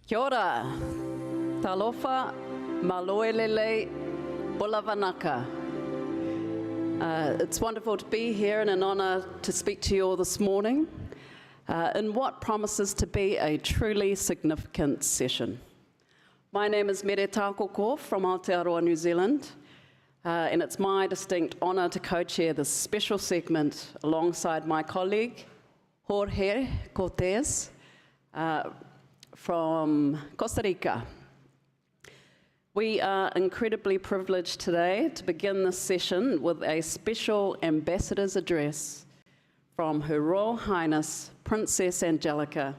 Kia ora, talofa, maloelele, bolavanaka. It's wonderful to be here and an honour to speak to you all this morning in what promises to be a truly significant session. My name is Mere Tākoko from Aotearoa, New Zealand, and it's my distinct honour to co-chair this special segment alongside my colleague, Jorge Cortez, from Costa Rica. We are incredibly privileged today to begin this session with a special ambassador's address from Her Royal Highness Princess Angelica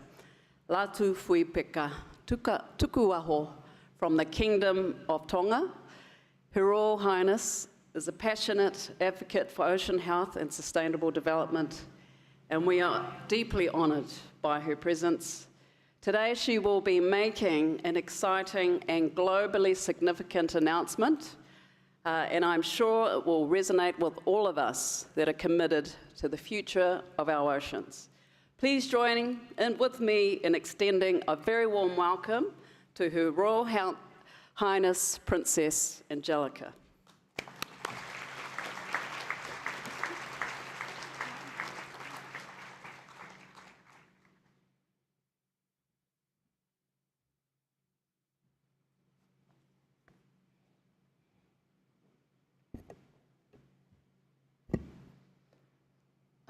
Latu Fuipeka Tukuaho from the Kingdom of Tonga. Her Royal Highness is a passionate advocate for ocean health and sustainable development, and we are deeply honoured by her presence. Today she will be making an exciting and globally significant announcement, and I'm sure it will resonate with all of us that are committed to the future of our oceans. Please join in with me in extending a very warm welcome to Her Royal Highness Princess Angelica.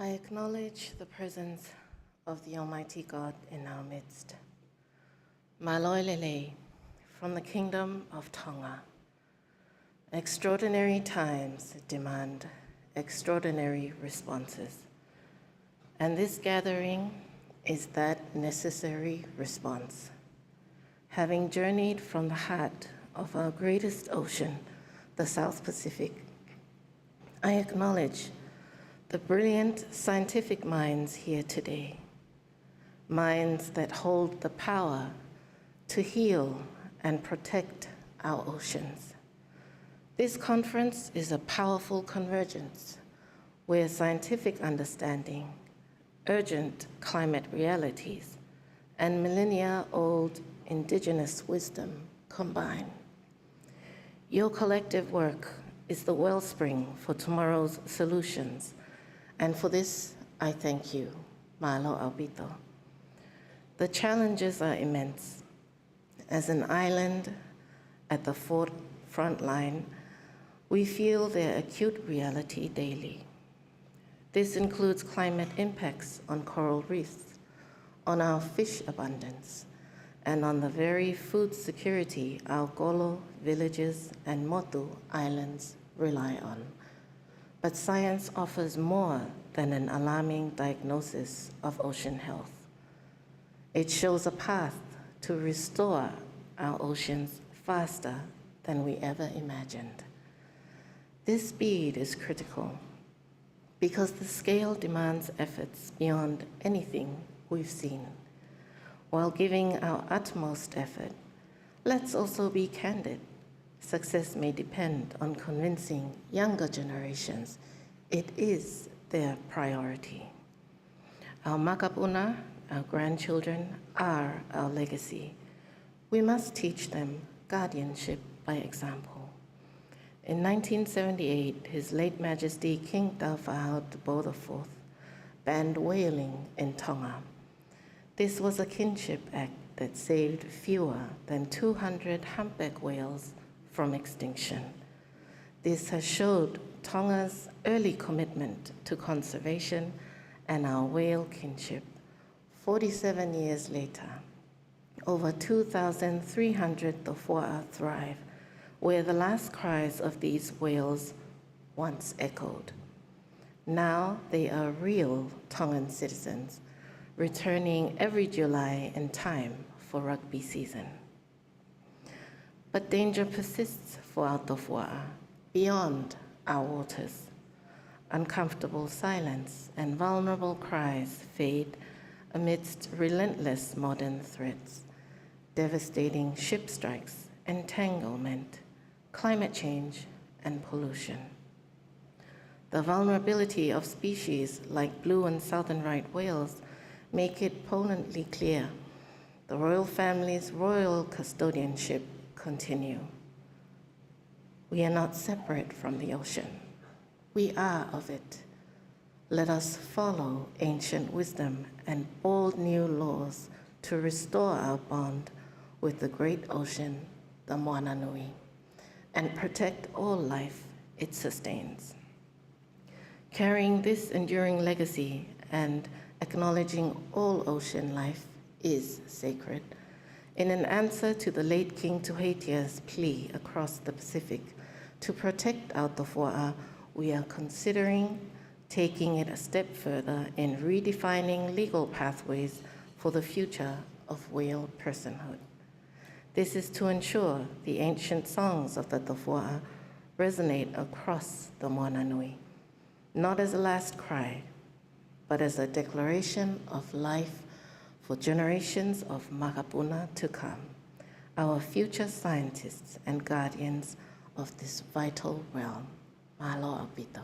I acknowledge the presence of the Almighty God in our midst. Maloelele, from the Kingdom of Tonga. Extraordinary times demand extraordinary responses, and this gathering is that necessary response. Having journeyed from the heart of our greatest ocean, the South Pacific, I acknowledge the brilliant scientific minds here today, minds that hold the power to heal and protect our oceans. This conference is a powerful convergence where scientific understanding, urgent climate realities, and millennia-old indigenous wisdom combine. Your collective work is the wellspring for tomorrow's solutions, and for this, I thank you, Malo Albito. The challenges are immense. As an island at the front line, we feel their acute reality daily. This includes climate impacts on coral reefs, on our fish abundance, and on the very food security our Golo villages and Motu islands rely on. But science offers more than an alarming diagnosis of ocean health. It shows a path to restore our oceans faster than we ever imagined. This speed is critical because the scale demands efforts beyond anything we've seen. While giving our utmost effort, let's also be candid. Success may depend on convincing younger generations it is their priority. Our makapuna, our grandchildren, are our legacy. We must teach them guardianship by example. In 1978, His late Majesty King Taufa'au Tebow IV banned whaling in Tonga. This was a kinship act that saved fewer than 200 humpback whales from extinction. This has showed Tonga's early commitment to conservation and our whale kinship. 47 years later, over 2,300 tofoa thrive, where the last cries of these whales once echoed. Now they are real Tongan citizens, returning every July in time for rugby season. But danger persists for our tofoa beyond our waters. Uncomfortable silence and vulnerable cries fade amidst relentless modern threats, devastating ship strikes, entanglement, climate change, and pollution. The vulnerability of species like blue and southern right whales make it potently clear the royal family's royal custodianship continue. We are not separate from the ocean. We are of it. Let us follow ancient wisdom and bold new laws to restore our bond with the great ocean, the Moana Nui, and protect all life it sustains. Carrying this enduring legacy and acknowledging all ocean life is sacred. In an answer to the late King Tuhetia's plea across the Pacific to protect Aotearoa, we are considering taking it a step further in redefining legal pathways for the future of whale personhood. This is to ensure the ancient songs of the Tawhua resonate across the Moana Nui, not as a last cry, but as a declaration of life for generations of Makapuna to come, our future scientists and guardians of this vital realm. Mahalo Apito.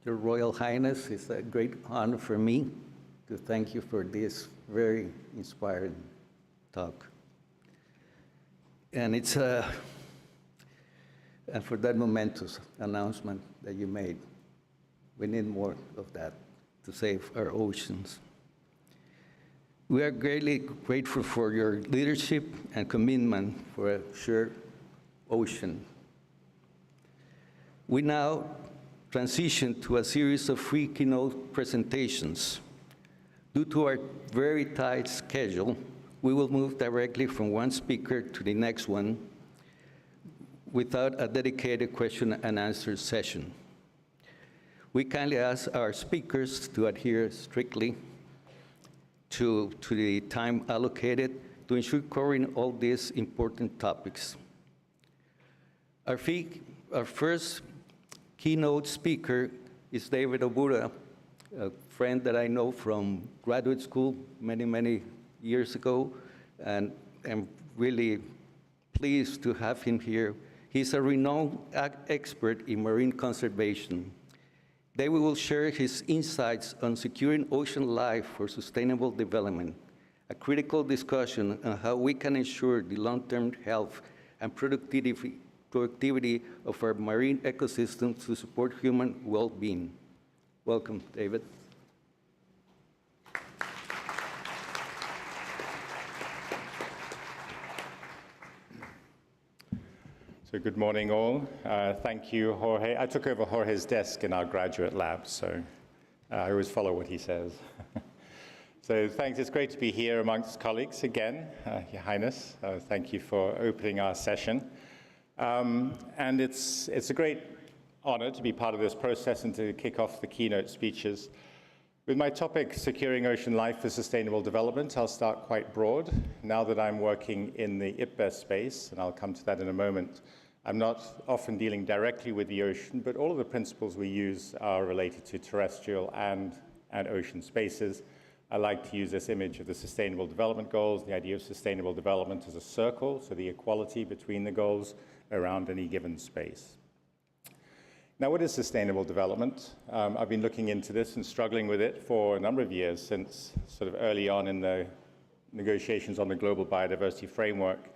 Your Royal Highness, it's a great honor for me to thank you for this very inspiring talk. And it's and for that momentous announcement that you made. We need more of that to save our oceans. We are greatly grateful for your leadership and commitment for a shared ocean. We now transition to a series of free keynote presentations. Due to our very tight schedule, we will move directly from one speaker to the next one without a dedicated question and answer session. We kindly ask our speakers to adhere strictly to the time allocated to ensure covering all these important topics. Our first keynote speaker is David Obura, a friend that I know from graduate school many, many years ago, and I'm really pleased to have him here. He's a renowned expert in marine conservation. David will share his insights on securing ocean life for sustainable development, a critical discussion on how we can ensure the long-term health and productivity of our marine ecosystems to support human well-being. Welcome, David. So good morning, all. Thank you, Jorge. I took over Jorge's desk in our graduate lab, so I always follow what he says. So thanks. It's great to be here amongst colleagues again, Your Highness. Thank you for opening our session. And it's a great honor to be part of this process and to kick off the keynote speeches. With my topic, Securing Ocean Life for Sustainable Development, I'll start quite broad. Now that I'm working in the IPBES space, and I'll come to that in a moment, I'm not often dealing directly with the ocean, but all of the principles we use are related to terrestrial and ocean spaces. I like to use this image of the Sustainable Development Goals, the idea of sustainable development as a circle, so the equality between the goals around any given space. Now, what is sustainable development? I've been looking into this and struggling with it for a number of years, since sort of early on in the negotiations on the Global Biodiversity Framework.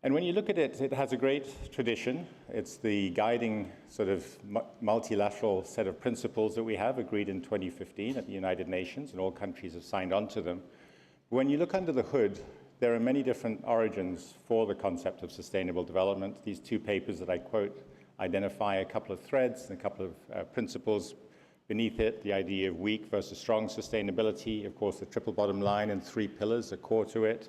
And when you look at it, it has a great tradition. It's the guiding sort of multilateral set of principles that we have agreed in 2015 at the United Nations, and all countries have signed on to them. When you look under the hood, there are many different origins for the concept of sustainable development. These two papers that I quote identify a couple of threads and a couple of principles beneath it, the idea of weak versus strong sustainability. Of course, the triple bottom line and three pillars are core to it.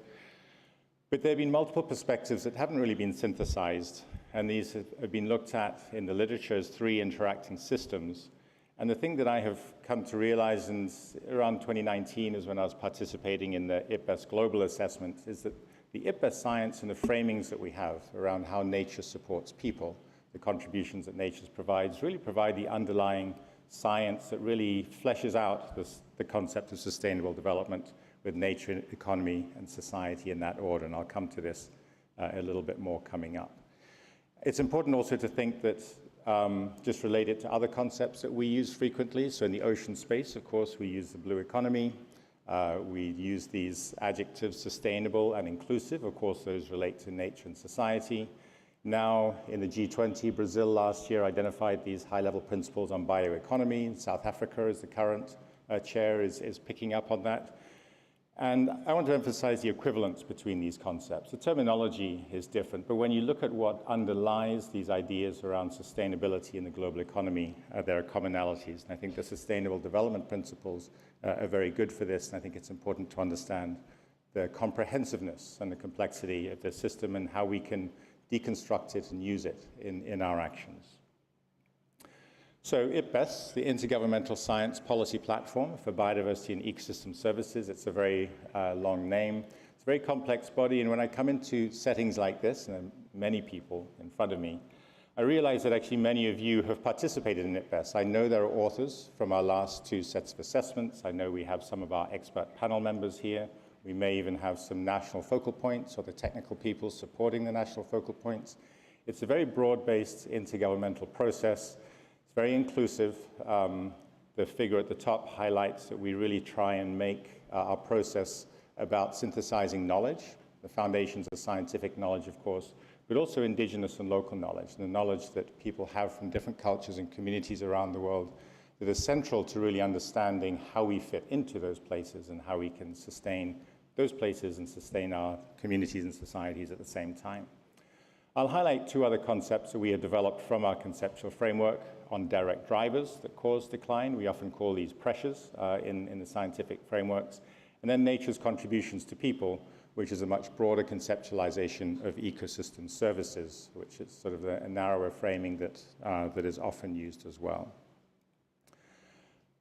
But there have been multiple perspectives that haven't really been synthesized, and these have been looked at in the literature as three interacting systems. And the thing that I have come to realize around 2019 is when I was participating in the IPBES global assessment, is that the IPBES science and the framings that we have around how nature supports people, the contributions that nature provides, really provide the underlying science that really fleshes out the concept of sustainable development, with nature, economy, and society in that order. And I'll come to this a little bit more coming up. It's important also to think that, just relate it to other concepts that we use frequently. So in the ocean space, of course, we use the blue economy. We use these adjectives, sustainable and inclusive. Of course, those relate to nature and society. Now, in the G20, Brazil last year identified these high-level principles on bioeconomy. South Africa, as the current chair, is picking up on that. And I want to emphasize the equivalence between these concepts. The terminology is different, but when you look at what underlies these ideas around sustainability in the global economy, there are commonalities. And I think the Sustainable Development Principles are very good for this, and I think it's important to understand the comprehensiveness and the complexity of the system and how we can deconstruct it and use it in our actions. So IPBES, the Intergovernmental Science Policy Platform for Biodiversity and Ecosystem Services, it's a very long name. It's a very complex body, and when I come into settings like this, and there are many people in front of me, I realize that actually many of you have participated in IPBES. I know there are authors from our last 2 sets of assessments. I know we have some of our expert panel members here. We may even have some national focal points or the technical people supporting the national focal points. It's a very broad-based intergovernmental process. Very inclusive. The figure at the top highlights that we really try and make our process about synthesizing knowledge, the foundations of scientific knowledge, of course, but also indigenous and local knowledge, and the knowledge that people have from different cultures and communities around the world that is central to really understanding how we fit into those places and how we can sustain those places and sustain our communities and societies at the same time. I'll highlight 2 other concepts that we have developed from our conceptual framework on direct drivers that cause decline. We often call these pressures in the scientific frameworks. And then nature's contributions to people, which is a much broader conceptualization of ecosystem services, which is sort of a narrower framing that is often used as well.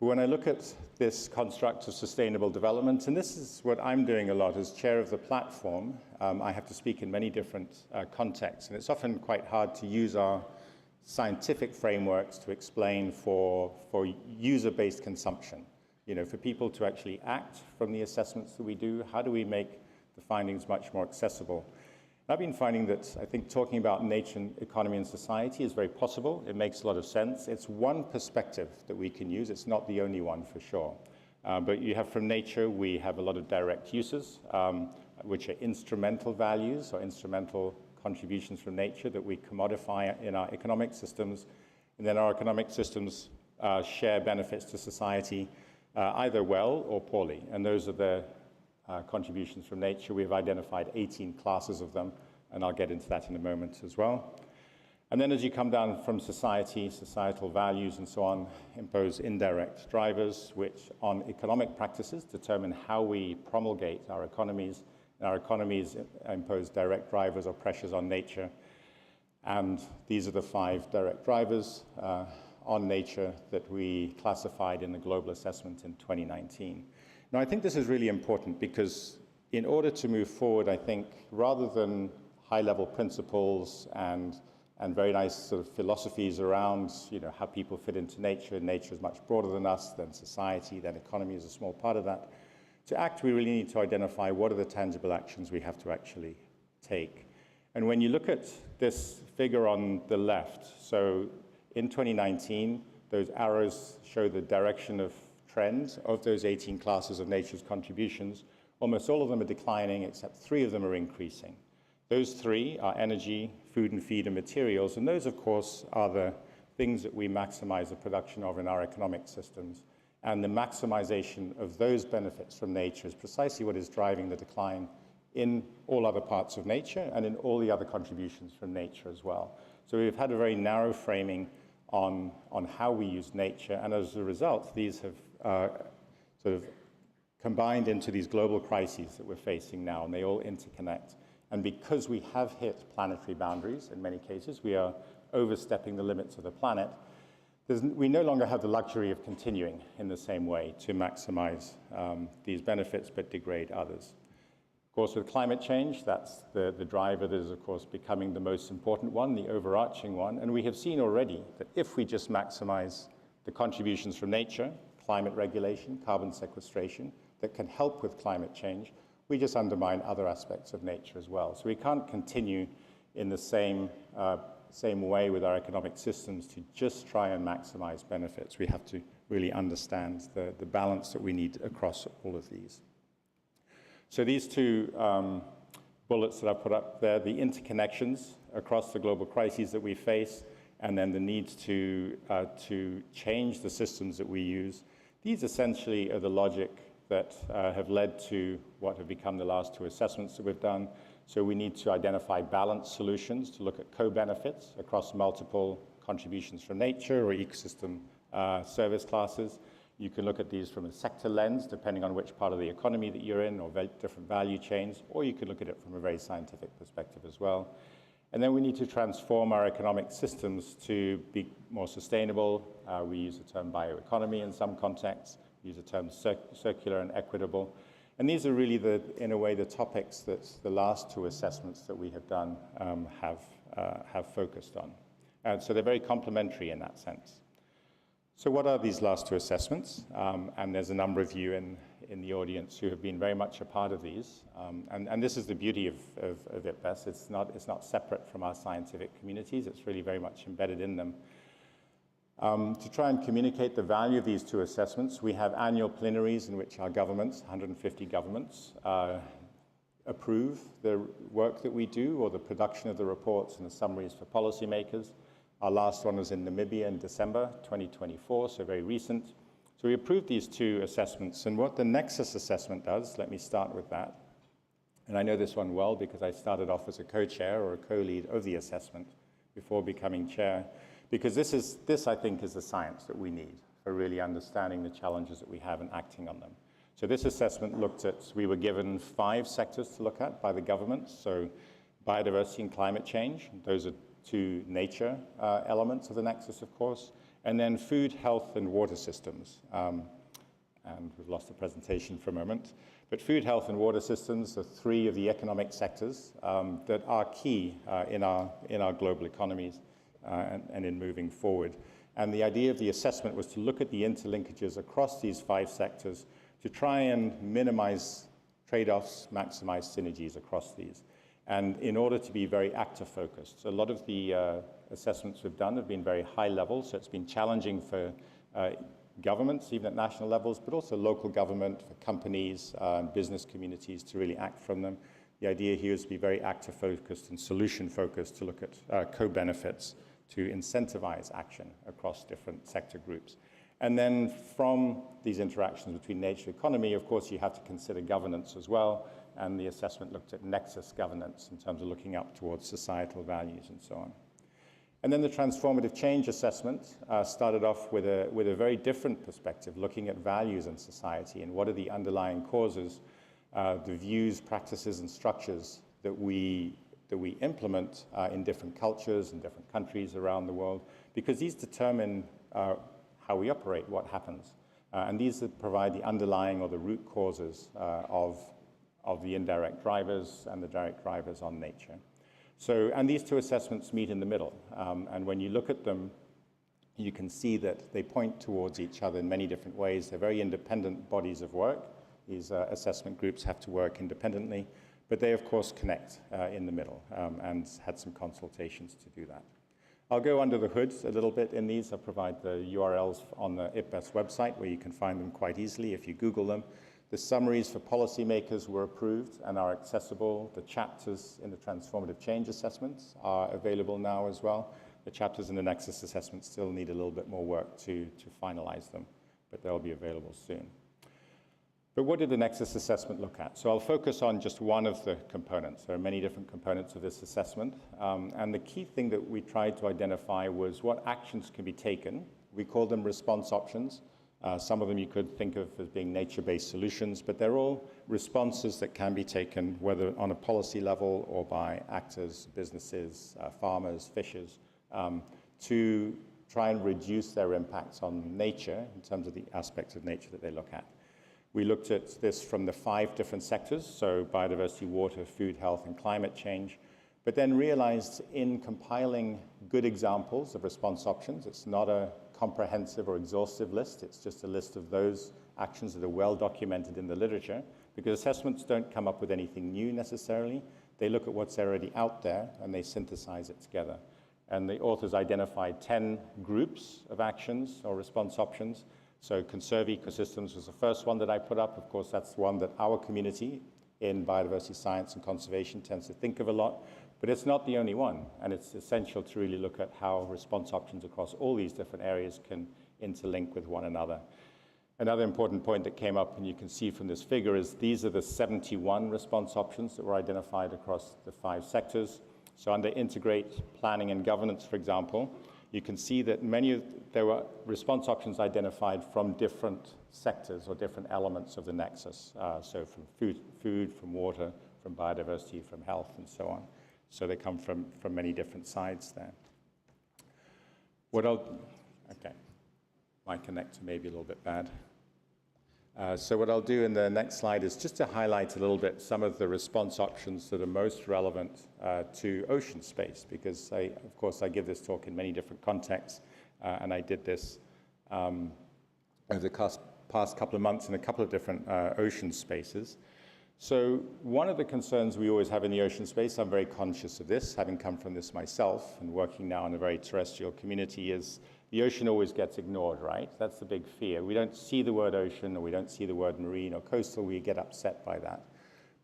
But when I look at this construct of sustainable development, and this is what I'm doing a lot as chair of the platform, I have to speak in many different contexts, and it's often quite hard to use our scientific frameworks to explain for user-based consumption. You know, for people to actually act from the assessments that we do, how do we make the findings much more accessible? I've been finding that I think talking about nature, economy, and society is very possible. It makes a lot of sense. It's one perspective that we can use. It's not the only one for sure. But you have from nature, we have a lot of direct uses, which are instrumental values or instrumental contributions from nature that we commodify in our economic systems. And then our economic systems share benefits to society either well or poorly. And those are the contributions from nature. We've identified 18 classes of them, and I'll get into that in a moment as well. And then as you come down from society, societal values and so on, impose indirect drivers, which on economic practices determine how we promulgate our economies. And our economies impose direct drivers or pressures on nature. And these are the 5 direct drivers on nature that we classified in the global assessment in 2019. Now, I think this is really important because in order to move forward, I think rather than high-level principles and very nice sort of philosophies around, you know, how people fit into nature, and nature is much broader than us, than society, then economy is a small part of that. To act, we really need to identify what are the tangible actions we have to actually take. And when you look at this figure on the left, so in 2019, those arrows show the direction of trends of those 18 classes of nature's contributions. Almost all of them are declining, except 3 of them are increasing. Those 3 are energy, food and feed, and materials, and those, of course, are the things that we maximize the production of in our economic systems. And the maximization of those benefits from nature is precisely what is driving the decline in all other parts of nature and in all the other contributions from nature as well. So we've had a very narrow framing on how we use nature, and as a result, these have sort of combined into these global crises that we're facing now, and they all interconnect. And because we have hit planetary boundaries, in many cases, we are overstepping the limits of the planet, we no longer have the luxury of continuing in the same way to maximize these benefits but degrade others. Of course, with climate change, that's the driver that is, of course, becoming the most important one, the overarching one. And we have seen already that if we just maximize the contributions from nature, climate regulation, carbon sequestration, that can help with climate change, we just undermine other aspects of nature as well. So we can't continue in the same way with our economic systems to just try and maximize benefits. We have to really understand the balance that we need across all of these. So these two bullets that I put up there, the interconnections across the global crises that we face, and then the need to change the systems that we use. These essentially are the logic that have led to what have become the last two assessments that we've done. So we need to identify balanced solutions to look at co-benefits across multiple contributions from nature or ecosystem service classes. You can look at these from a sector lens, depending on which part of the economy that you're in, or different value chains, or you could look at it from a very scientific perspective as well. And then we need to transform our economic systems to be more sustainable. We use the term bioeconomy in some contexts. We use the term circular and equitable. And these are really, in a way, the topics that the last two assessments that we have done have focused on. And so they're very complementary in that sense. So what are these last two assessments? And there's a number of you in the audience who have been very much a part of these. And this is the beauty of IPBES. It's not separate from our scientific communities. It's really very much embedded in them. To try and communicate the value of these two assessments, we have annual plenaries in which our governments, 150 governments, approve the work that we do or the production of the reports and the summaries for policymakers. Our last one was in Namibia in December 2024, so very recent. So we approved these two assessments, and what the Nexus assessment does, let me start with that. And I know this one well because I started off as a co-chair or a co-lead of the assessment before becoming chair, because this I think is the science that we need for really understanding the challenges that we have and acting on them. So this assessment looked at, we were given 5 sectors to look at by the government, so biodiversity and climate change, those are 2 nature elements of the Nexus, of course, and then food, health, and water systems. And we've lost the presentation for a moment. But food, health, and water systems are 3 of the economic sectors that are key in our global economies and in moving forward. And the idea of the assessment was to look at the interlinkages across these 5 sectors to try and minimize trade-offs, maximize synergies across these. And in order to be very actor-focused, so a lot of the assessments we've done have been very high level, so it's been challenging for governments, even at national levels, but also local government, for companies and business communities to really act from them. The idea here is to be very actor-focused and solution-focused to look at co-benefits to incentivize action across different sector groups. And then from these interactions between nature and economy, of course, you have to consider governance as well. And the assessment looked at nexus governance in terms of looking up towards societal values and so on. And then the transformative change assessment started off with a very different perspective, looking at values in society and what are the underlying causes, the views, practices, and structures that we implement in different cultures and different countries around the world, because these determine how we operate, what happens. And these that provide the underlying or the root causes of the indirect drivers and the direct drivers on nature. So, and these 2 assessments meet in the middle. And when you look at them, you can see that they point towards each other in many different ways. They're very independent bodies of work. These assessment groups have to work independently, but they, of course, connect in the middle and had some consultations to do that. I'll go under the hood a little bit in these. I'll provide the URLs on the IPBES website where you can find them quite easily if you Google them. The summaries for policymakers were approved and are accessible. The chapters in the transformative change assessments are available now as well. The chapters in the Nexus assessment still need a little bit more work to finalize them, but they'll be available soon. But what did the Nexus assessment look at? So I'll focus on just one of the components. There are many different components of this assessment. And the key thing that we tried to identify was what actions can be taken. We call them response options. Some of them you could think of as being nature-based solutions, but they're all responses that can be taken, whether on a policy level or by actors, businesses, farmers, fishers, to try and reduce their impacts on nature in terms of the aspects of nature that they look at. We looked at this from the 5 different sectors, so biodiversity, water, food, health, and climate change, but then realized in compiling good examples of response options, it's not a comprehensive or exhaustive list, it's just a list of those actions that are well documented in the literature, because assessments don't come up with anything new necessarily. They look at what's already out there and they synthesize it together. And the authors identified 10 groups of actions or response options. So conserve ecosystems was the first one that I put up. Of course, that's one that our community in biodiversity science and conservation tends to think of a lot, but it's not the only one. And it's essential to really look at how response options across all these different areas can interlink with one another. Another important point that came up, and you can see from this figure, is these are the 71 response options that were identified across the 5 sectors. So under integrate, planning, and governance, for example, you can see that there were response options identified from different sectors or different elements of the nexus. So from food, from water, from biodiversity, from health, and so on. So they come from many different sides there. Okay, my connector may be a little bit bad. So what I'll do in the next slide is just to highlight a little bit some of the response options that are most relevant to ocean space, because of course I give this talk in many different contexts, and I did this over the past couple of months in a couple of different ocean spaces. So one of the concerns we always have in the ocean space, I'm very conscious of this, having come from this myself and working now in a very terrestrial community, is the ocean always gets ignored, right? That's the big fear. We don't see the word ocean, or we don't see the word marine or coastal, we get upset by that.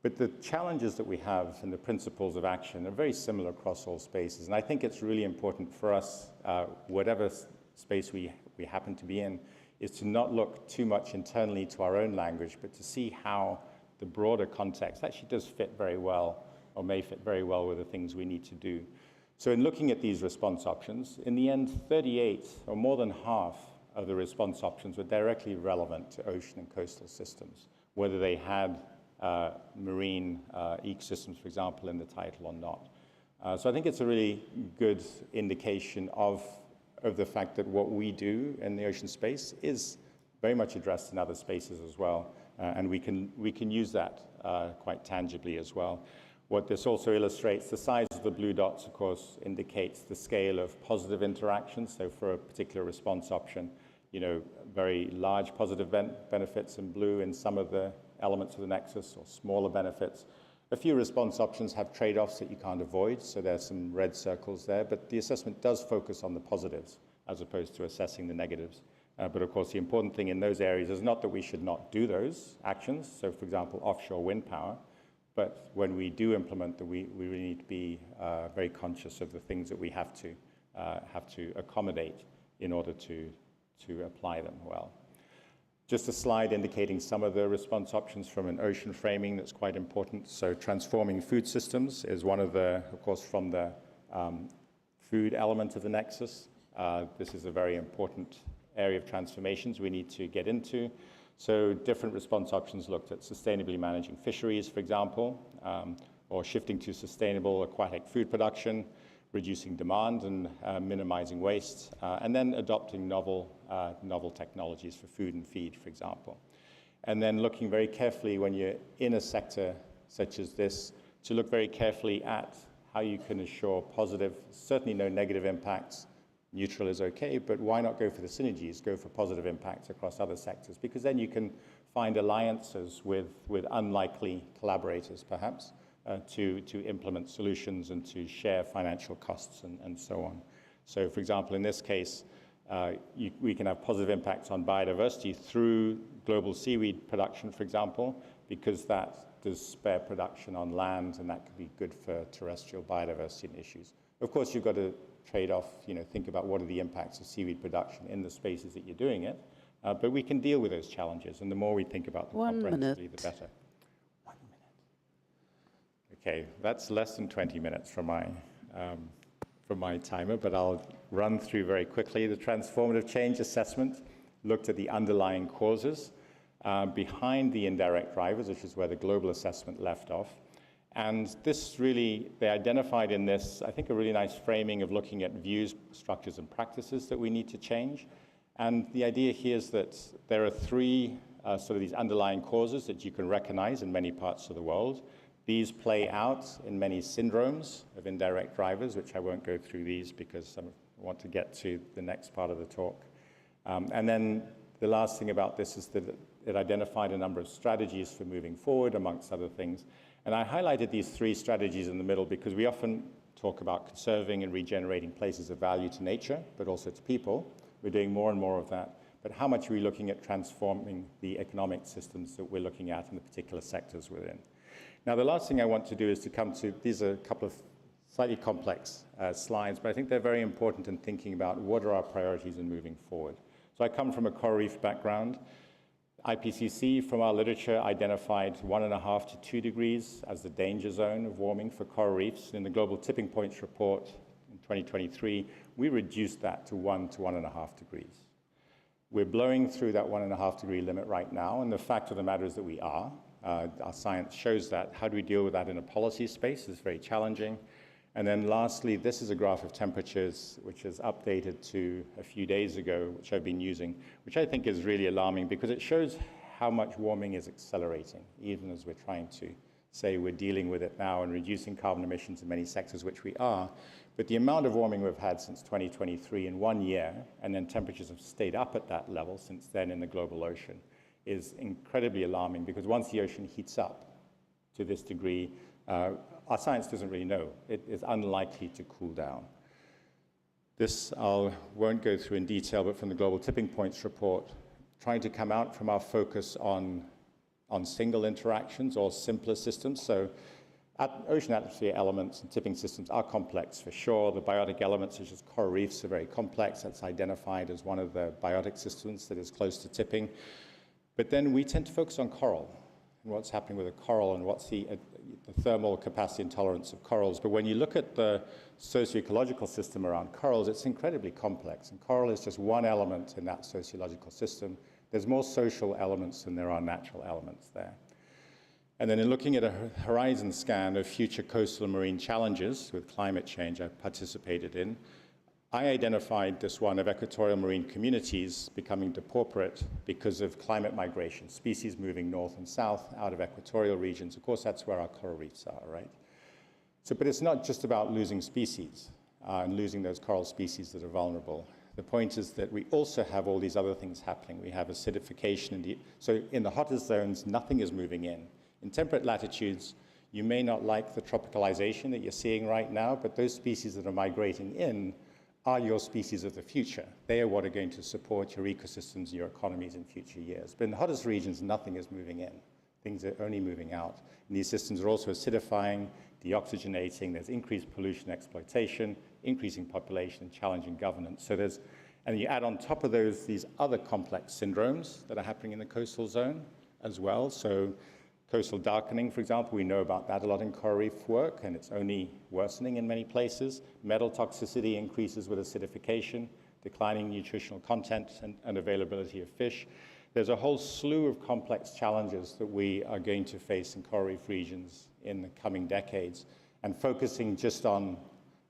But the challenges that we have and the principles of action are very similar across all spaces. And I think it's really important for us, whatever space we happen to be in, is to not look too much internally to our own language, but to see how the broader context actually does fit very well, or may fit very well with the things we need to do. So in looking at these response options, in the end, 38, or more than half of the response options were directly relevant to ocean and coastal systems, whether they had marine ecosystems, for example, in the title or not. So I think it's a really good indication of the fact that what we do in the ocean space is very much addressed in other spaces as well, and we can use that quite tangibly as well. What this also illustrates, the size of the blue dots, of course, indicates the scale of positive interactions. So for a particular response option, very large positive benefits in blue in some of the elements of the nexus, or smaller benefits. A few response options have trade-offs that you can't avoid, so there's some red circles there, but the assessment does focus on the positives as opposed to assessing the negatives. But of course, the important thing in those areas is not that we should not do those actions. So for example, offshore wind power. But when we do implement them, we really need to be very conscious of the things that we have to accommodate in order to apply them well. Just a slide indicating some of the response options from an ocean framing that's quite important. So transforming food systems is one of the, of course, from the food element of the nexus. This is a very important area of transformations we need to get into. So different response options looked at sustainably managing fisheries, for example, or shifting to sustainable aquatic food production, reducing demand and minimizing waste, and then adopting novel technologies for food and feed, for example. And then looking very carefully when you're in a sector such as this, to look very carefully at how you can assure positive, certainly no negative impacts. Neutral is okay, but why not go for the synergies, go for positive impacts across other sectors? Because then you can find alliances with unlikely collaborators, perhaps, to implement solutions and to share financial costs and so on. So, for example, in this case, we can have positive impacts on biodiversity through global seaweed production, for example, because that does spare production on land, and that could be good for terrestrial biodiversity and issues. Of course, you've got to trade-off, think about what are the impacts of seaweed production in the spaces that you're doing it. But we can deal with those challenges, and the more we think about them comprehensively, the better. 1 minute. Okay, that's less than 20 minutes from my timer, but I'll run through very quickly. The transformative change assessment looked at the underlying causes behind the indirect drivers, which is where the global assessment left off. And this really, they identified in this, I think, a really nice framing of looking at views, structures, and practices that we need to change. And the idea here is that there are three sort of these underlying causes that you can recognize in many parts of the world. These play out in many syndromes of indirect drivers, which I won't go through these because I want to get to the next part of the talk. And then the last thing about this is that It identified a number of strategies for moving forward, amongst other things. And I highlighted these 3 strategies in the middle because we often talk about conserving and regenerating places of value to nature, but also to people. We're doing more and more of that. But how much are we looking at transforming the economic systems that we're looking at in the particular sectors we're in? Now, the last thing I want to do is to come to, these are a couple of slightly complex slides, but I think they're very important in thinking about what are our priorities in moving forward. So I come from a coral reef background. IPCC, from our literature, identified 1.5 to 2 degrees as the danger zone of warming for coral reefs. In the Global Tipping Points report in 2023, we reduced that to 1 to 1.5 degrees. We're blowing through that 1.5 degree limit right now, and the fact of the matter is that we are. Our science shows that. How do we deal with that in a policy space is very challenging. And then lastly, this is a graph of temperatures, which is updated to a few days ago, which I've been using, which I think is really alarming because it shows how much warming is accelerating, even as we're trying to say we're dealing with it now and reducing carbon emissions in many sectors, which we are. But the amount of warming we've had since 2023 in 1 year, and then temperatures have stayed up at that level since then in the global ocean, is incredibly alarming because once the ocean heats up to this degree, our science doesn't really know. It is unlikely to cool down. This I won't go through in detail, but from the Global Tipping Points report, trying to come out from our focus on single interactions or simpler systems. So ocean atmosphere elements and tipping systems are complex for sure. The biotic elements, such as coral reefs, are very complex. That's identified as one of the biotic systems that is close to tipping. But then we tend to focus on coral and what's happening with a coral and what's the thermal capacity and tolerance of corals. But when you look at the socio-ecological system around corals, it's incredibly complex. And coral is just one element in that sociological system. There's more social elements than there are natural elements there. And then in looking at a horizon scan of future coastal and marine challenges with climate change I participated in, I identified this one of equatorial marine communities becoming depauperate because of climate migration, species moving north and south out of equatorial regions. Of course, that's where our coral reefs are, right? So, but it's not just about losing species and losing those coral species that are vulnerable. The point is that we also have all these other things happening. We have acidification. So in the hottest zones, nothing is moving in. In temperate latitudes, you may not like the tropicalization that you're seeing right now, but those species that are migrating in are your species of the future. They are what are going to support your ecosystems and your economies in future years. But in the hottest regions, nothing is moving in. Things are only moving out. And these systems are also acidifying, deoxygenating. There's increased pollution exploitation, increasing population, and challenging governance. So and you add on top of those these other complex syndromes that are happening in the coastal zone as well. So coastal darkening, for example, we know about that a lot in coral reef work, and it's only worsening in many places. Metal toxicity increases with acidification, declining nutritional content and availability of fish. There's a whole slew of complex challenges that we are going to face in coral reef regions in the coming decades, and focusing just on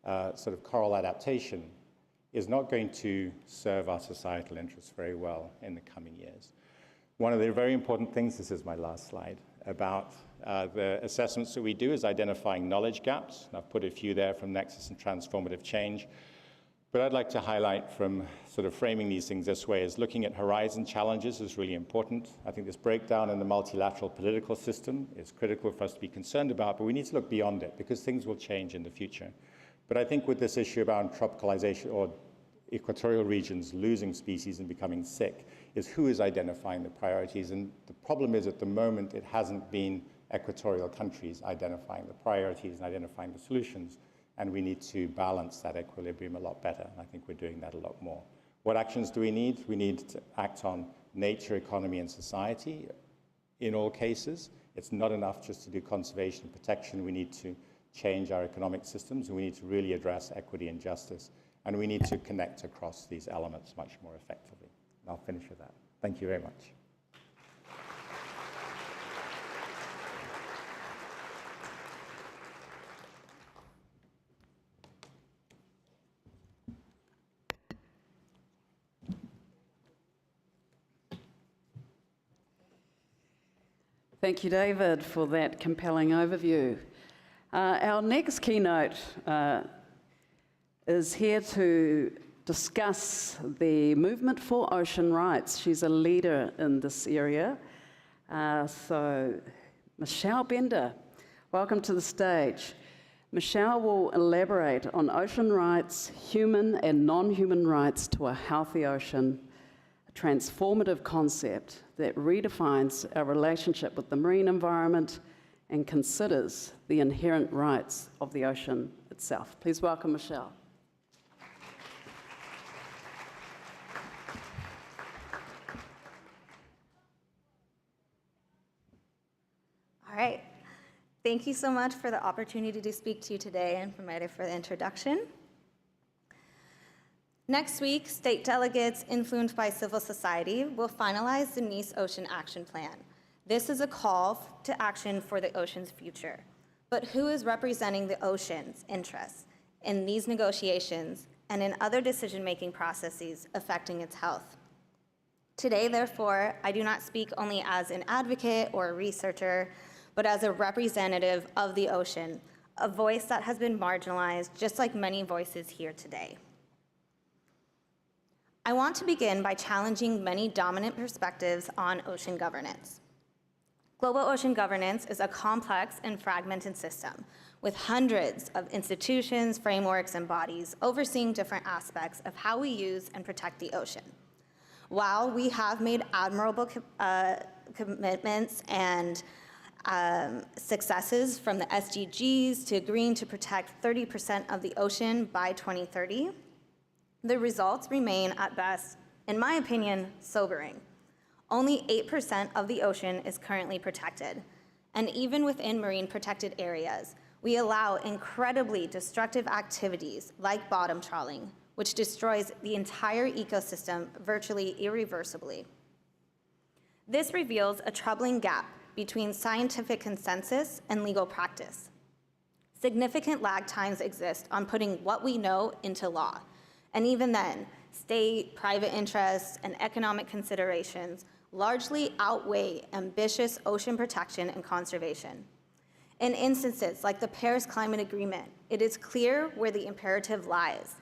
sort of coral adaptation is not going to serve our societal interests very well in the coming years. One of the very important things, this is my last slide, about the assessments that we do is identifying knowledge gaps. And I've put a few there from Nexus and Transformative Change. But I'd like to highlight from sort of framing these things this way is looking at horizon challenges is really important. I think this breakdown in the multilateral political system is critical for us to be concerned about, but we need to look beyond it because things will change in the future. But I think with this issue about tropicalization or equatorial regions losing species and becoming sick is who is identifying the priorities. And the problem is at the moment it hasn't been equatorial countries identifying the priorities and identifying the solutions. And we need to balance that equilibrium a lot better. And I think we're doing that a lot more. What actions do we need? We need to act on nature, economy, and society in all cases. It's not enough just to do conservation and protection. We need to change our economic systems, and we need to really address equity and justice. And we need to connect across these elements much more effectively. And I'll finish with that. Thank you very much. Thank you, David, for that compelling overview. Our next keynote is here to discuss the movement for ocean rights. She's a leader in this area. So, Michelle Bender, welcome to the stage. Michelle will elaborate on ocean rights, human and non-human rights to a healthy ocean, a transformative concept that redefines our relationship with the marine environment and considers the inherent rights of the ocean itself. Please welcome Michelle. All right. Thank you so much for the opportunity to speak to you today and for the introduction. Next week, state delegates influenced by civil society will finalize the Nice Ocean Action Plan. This is a call to action for the ocean's future. But who is representing the ocean's interests in these negotiations and in other decision-making processes affecting its health? Today, therefore, I do not speak only as an advocate or a researcher, but as a representative of the ocean, a voice that has been marginalized, just like many voices here today. I want to begin by challenging many dominant perspectives on ocean governance. Global ocean governance is a complex and fragmented system with hundreds of institutions, frameworks, and bodies overseeing different aspects of how we use and protect the ocean. While we have made admirable commitments and successes from the SDGs to agreeing to protect 30% of the ocean by 2030, the results remain, at best, in my opinion, sobering. Only 8% of the ocean is currently protected. And even within marine protected areas, we allow incredibly destructive activities like bottom trawling, which destroys the entire ecosystem virtually irreversibly. This reveals a troubling gap between scientific consensus and legal practice. Significant lag times exist on putting what we know into law. And even then, state, private interests, and economic considerations largely outweigh ambitious ocean protection and conservation. In instances like the Paris Climate Agreement, it is clear where the imperative lies.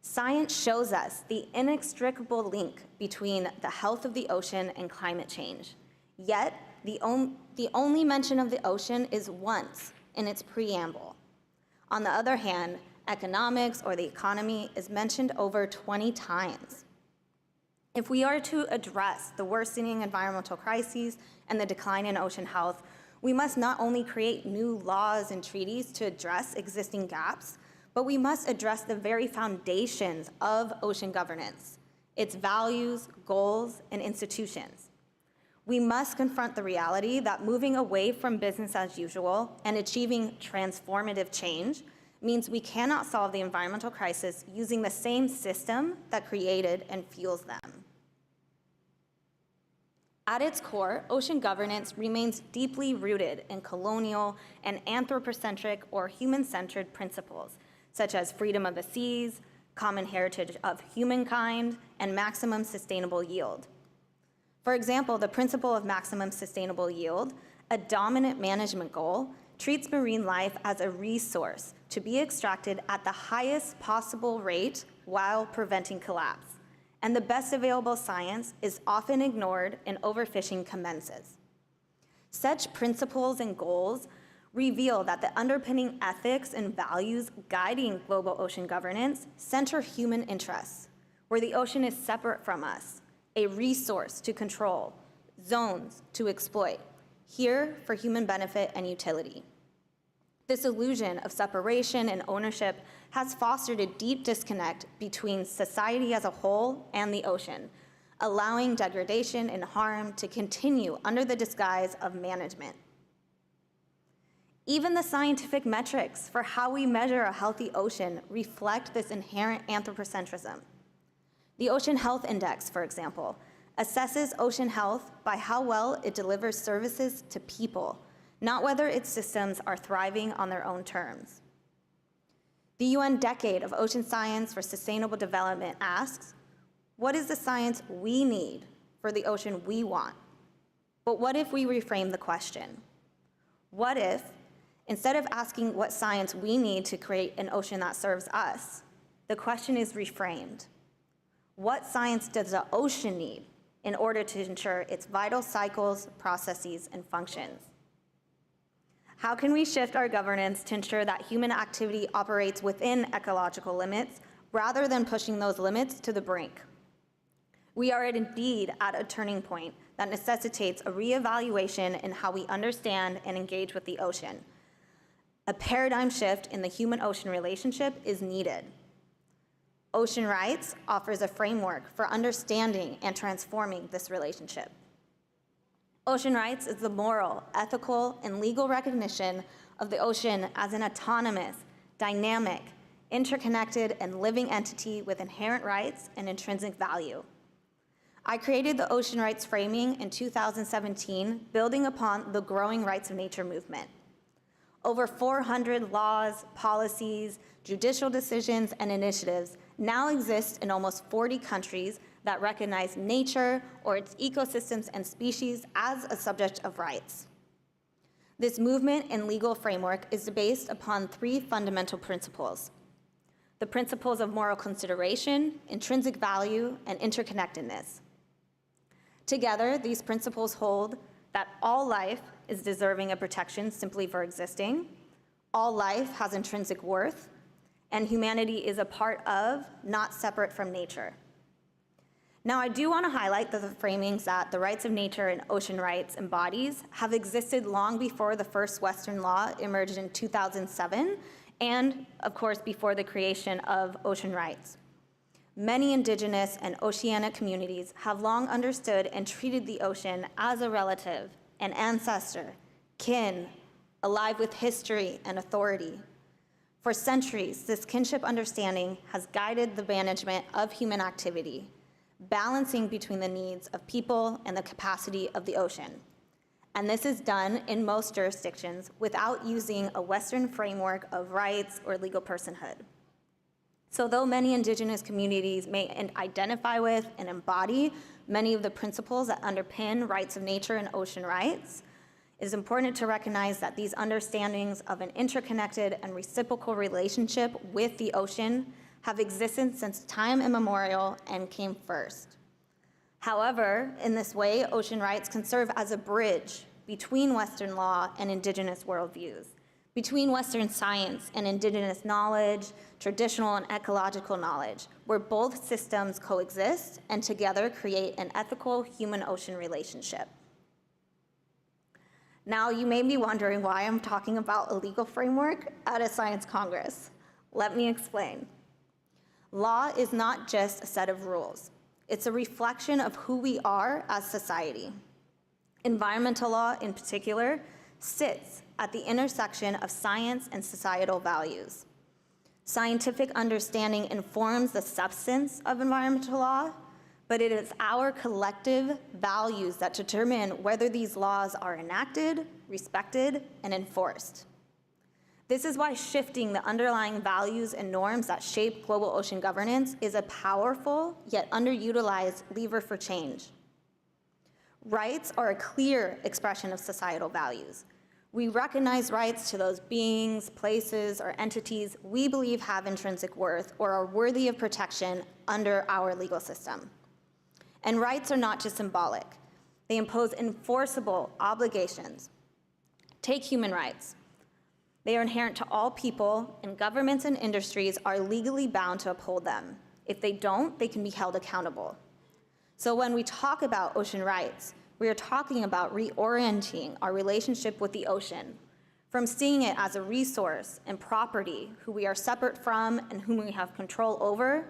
Science shows us the inextricable link between the health of the ocean and climate change. Yet, the only mention of the ocean is once in its preamble. On the other hand, economics or the economy is mentioned over 20 times. If we are to address the worsening environmental crises and the decline in ocean health, we must not only create new laws and treaties to address existing gaps, but we must address the very foundations of ocean governance, its values, goals, and institutions. We must confront the reality that moving away from business as usual and achieving transformative change means we cannot solve the environmental crisis using the same system that created and fuels them. At its core, ocean governance remains deeply rooted in colonial and anthropocentric or human-centered principles, such as freedom of the seas, common heritage of humankind, and maximum sustainable yield. For example, the principle of maximum sustainable yield, a dominant management goal, treats marine life as a resource to be extracted at the highest possible rate while preventing collapse. And the best available science is often ignored and overfishing commences. Such principles and goals reveal that the underpinning ethics and values guiding global ocean governance center human interests, where the ocean is separate from us, a resource to control, zones to exploit, here for human benefit and utility. This illusion of separation and ownership has fostered a deep disconnect between society as a whole and the ocean, allowing degradation and harm to continue under the disguise of management. Even the scientific metrics for how we measure a healthy ocean reflect this inherent anthropocentrism. The Ocean Health Index, for example, assesses ocean health by how well it delivers services to people, not whether its systems are thriving on their own terms. The UN Decade of Ocean Science for Sustainable Development asks, what is the science we need for the ocean we want? But what if we reframe the question? What if, instead of asking what science we need to create an ocean that serves us, the question is reframed. What science does the ocean need in order to ensure its vital cycles, processes, and functions? How can we shift our governance to ensure that human activity operates within ecological limits rather than pushing those limits to the brink? We are indeed at a turning point that necessitates a reevaluation in how we understand and engage with the ocean. A paradigm shift in the human-ocean relationship is needed. Ocean Rights offers a framework for understanding and transforming this relationship. Ocean Rights is the moral, ethical, and legal recognition of the ocean as an autonomous, dynamic, interconnected, and living entity with inherent rights and intrinsic value. I created the Ocean Rights framing in 2017, building upon the growing rights of nature movement. Over 400 laws, policies, judicial decisions, and initiatives now exist in almost 40 countries that recognize nature or its ecosystems and species as a subject of rights. This movement and legal framework is based upon 3 fundamental principles: the principles of moral consideration, intrinsic value, and interconnectedness. Together, these principles hold that all life is deserving of protection simply for existing, all life has intrinsic worth, and humanity is a part of, not separate from nature. Now, I do want to highlight that the framings that the rights of nature and ocean rights embodies have existed long before the first Western law emerged in 2007, and of course, before the creation of ocean rights. Many indigenous and oceanic communities have long understood and treated the ocean as a relative, an ancestor, kin, alive with history and authority. For centuries, this kinship understanding has guided the management of human activity, balancing between the needs of people and the capacity of the ocean. And this is done in most jurisdictions without using a Western framework of rights or legal personhood. So though many indigenous communities may identify with and embody many of the principles that underpin rights of nature and ocean rights, it is important to recognize that these understandings of an interconnected and reciprocal relationship with the ocean have existed since time immemorial and came first. However, in this way, ocean rights can serve as a bridge between Western law and indigenous worldviews, between Western science and indigenous knowledge, traditional and ecological knowledge, where both systems coexist and together create an ethical human-ocean relationship. Now, you may be wondering why I'm talking about a legal framework at a science congress. Let me explain. Law is not just a set of rules. It's a reflection of who we are as society. Environmental law, in particular, sits at the intersection of science and societal values. Scientific understanding informs the substance of environmental law, but it is our collective values that determine whether these laws are enacted, respected, and enforced. This is why shifting the underlying values and norms that shape global ocean governance is a powerful yet underutilized lever for change. Rights are a clear expression of societal values. We recognize rights to those beings, places, or entities we believe have intrinsic worth or are worthy of protection under our legal system. And rights are not just symbolic. They impose enforceable obligations. Take human rights. They are inherent to all people, and governments and industries are legally bound to uphold them. If they don't, they can be held accountable. So when we talk about ocean rights, we are talking about reorienting our relationship with the ocean, from seeing it as a resource and property who we are separate from and whom we have control over,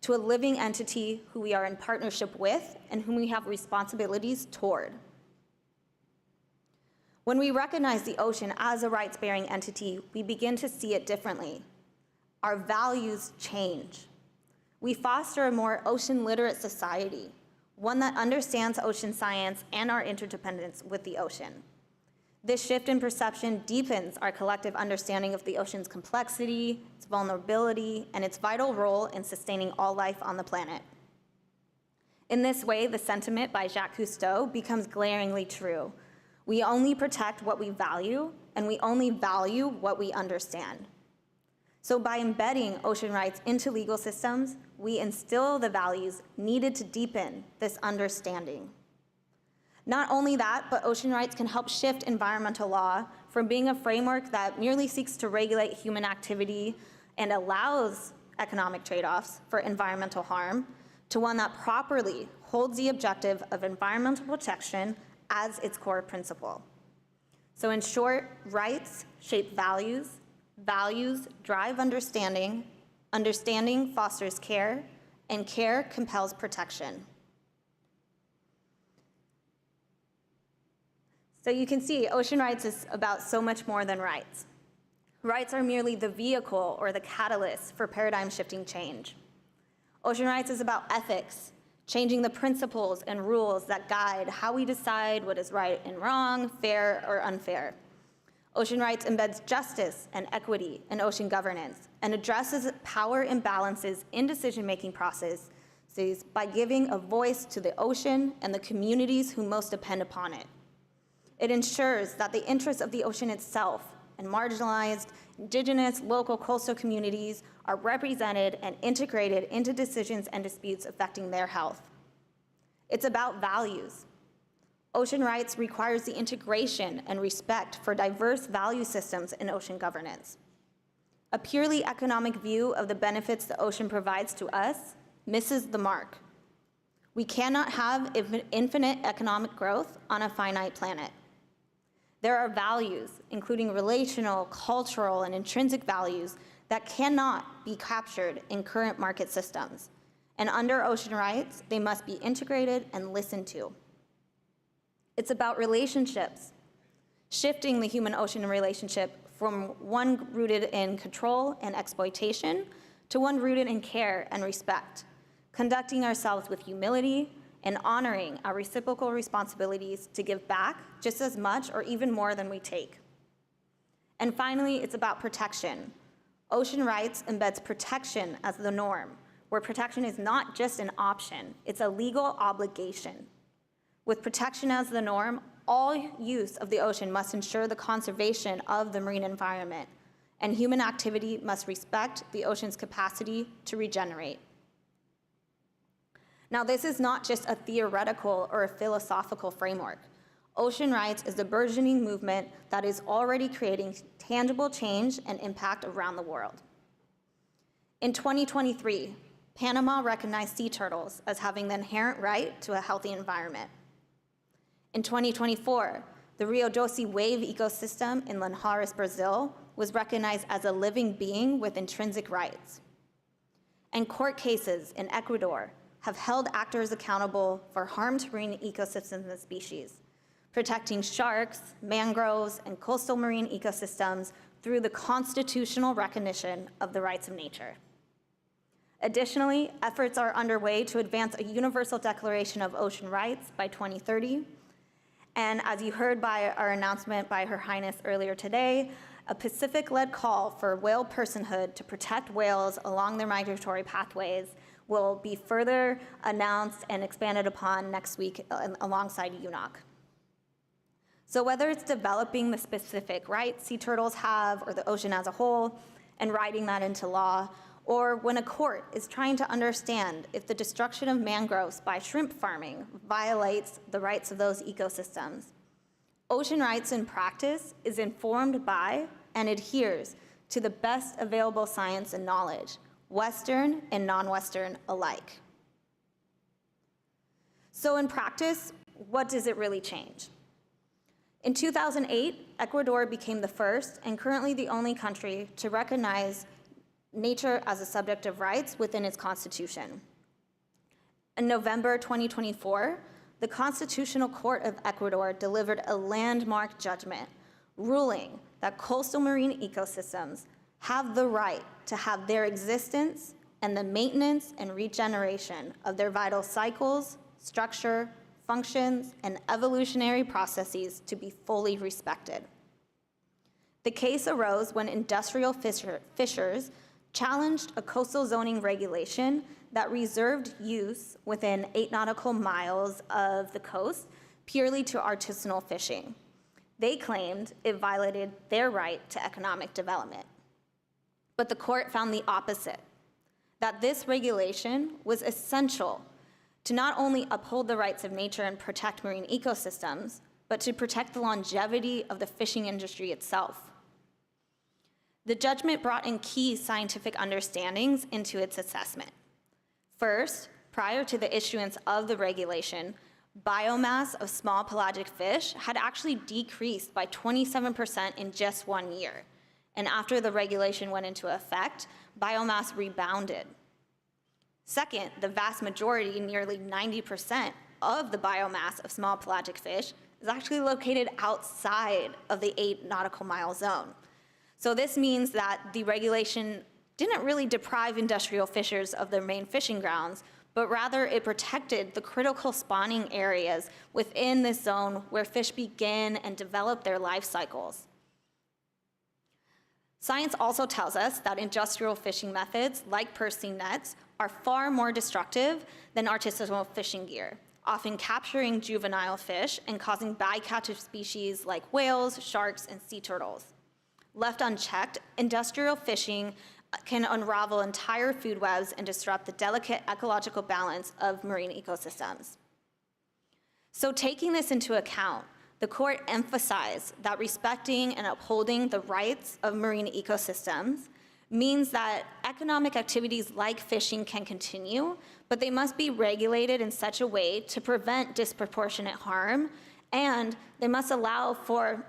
to a living entity who we are in partnership with and whom we have responsibilities toward. When we recognize the ocean as a rights-bearing entity, we begin to see it differently. Our values change. We foster a more ocean-literate society, one that understands ocean science and our interdependence with the ocean. This shift in perception deepens our collective understanding of the ocean's complexity, its vulnerability, and its vital role in sustaining all life on the planet. In this way, the sentiment by Jacques Cousteau becomes glaringly true. We only protect what we value, and we only value what we understand. So by embedding ocean rights into legal systems, we instill the values needed to deepen this understanding. Not only that, but ocean rights can help shift environmental law from being a framework that merely seeks to regulate human activity and allows economic trade-offs for environmental harm to one that properly holds the objective of environmental protection as its core principle. So in short, rights shape values, values drive understanding, understanding fosters care, and care compels protection. So you can see ocean rights is about so much more than rights. Rights are merely the vehicle or the catalyst for paradigm-shifting change. Ocean rights is about ethics, changing the principles and rules that guide how we decide what is right and wrong, fair or unfair. Ocean rights embeds justice and equity in ocean governance and addresses power imbalances in decision-making processes by giving a voice to the ocean and the communities who most depend upon it. It ensures that the interests of the ocean itself and marginalized, indigenous, local coastal communities are represented and integrated into decisions and disputes affecting their health. It's about values. Ocean rights requires the integration and respect for diverse value systems in ocean governance. A purely economic view of the benefits the ocean provides to us misses the mark. We cannot have infinite economic growth on a finite planet. There are values, including relational, cultural, and intrinsic values that cannot be captured in current market systems. And under ocean rights, they must be integrated and listened to. It's about relationships, shifting the human-ocean relationship from one rooted in control and exploitation to one rooted in care and respect, conducting ourselves with humility and honoring our reciprocal responsibilities to give back just as much or even more than we take. And finally, it's about protection. Ocean rights embeds protection as the norm, where protection is not just an option, it's a legal obligation. With protection as the norm, all use of the ocean must ensure the conservation of the marine environment, and human activity must respect the ocean's capacity to regenerate. Now, this is not just a theoretical or a philosophical framework. Ocean rights is a burgeoning movement that is already creating tangible change and impact around the world. In 2023, Panama recognized sea turtles as having the inherent right to a healthy environment. In 2024, the Rio Doce wave ecosystem in Linhares, Brazil, was recognized as a living being with intrinsic rights. And court cases in Ecuador have held actors accountable for harm to marine ecosystems and species, protecting sharks, mangroves, and coastal marine ecosystems through the constitutional recognition of the rights of nature. Additionally, efforts are underway to advance a universal declaration of ocean rights by 2030. And as you heard by our announcement by Her Highness earlier today, a Pacific-led call for whale personhood to protect whales along their migratory pathways will be further announced and expanded upon next week alongside UNOC. So whether it's developing the specific rights sea turtles have or the ocean as a whole and writing that into law, or when a court is trying to understand if the destruction of mangroves by shrimp farming violates the rights of those ecosystems, ocean rights in practice is informed by and adheres to the best available science and knowledge, Western and non-Western alike. So in practice, what does it really change? In 2008, Ecuador became the first and currently the only country to recognize nature as a subject of rights within its constitution. In November 2024, the Constitutional Court of Ecuador delivered a landmark judgment ruling that coastal marine ecosystems have the right to have their existence and the maintenance and regeneration of their vital cycles, structure, functions, and evolutionary processes to be fully respected. The case arose when industrial fishers challenged a coastal zoning regulation that reserved use within 8 nautical miles of the coast purely to artisanal fishing. They claimed it violated their right to economic development. But the court found the opposite, that this regulation was essential to not only uphold the rights of nature and protect marine ecosystems, but to protect the longevity of the fishing industry itself. The judgment brought in key scientific understandings into its assessment. First, prior to the issuance of the regulation, biomass of small pelagic fish had actually decreased by 27% in just 1 year. And after the regulation went into effect, biomass rebounded. Second, the vast majority, nearly 90% of the biomass of small pelagic fish is actually located outside of the 8 nautical mile zone. So this means that the regulation didn't really deprive industrial fishers of their main fishing grounds, but rather it protected the critical spawning areas within this zone where fish begin and develop their life cycles. Science also tells us that industrial fishing methods, like purse seine nets, are far more destructive than artisanal fishing gear, often capturing juvenile fish and causing bycatch of species like whales, sharks, and sea turtles. Left unchecked, industrial fishing can unravel entire food webs and disrupt the delicate ecological balance of marine ecosystems. So taking this into account, the court emphasized that respecting and upholding the rights of marine ecosystems means that economic activities like fishing can continue, but they must be regulated in such a way to prevent disproportionate harm, and they must allow for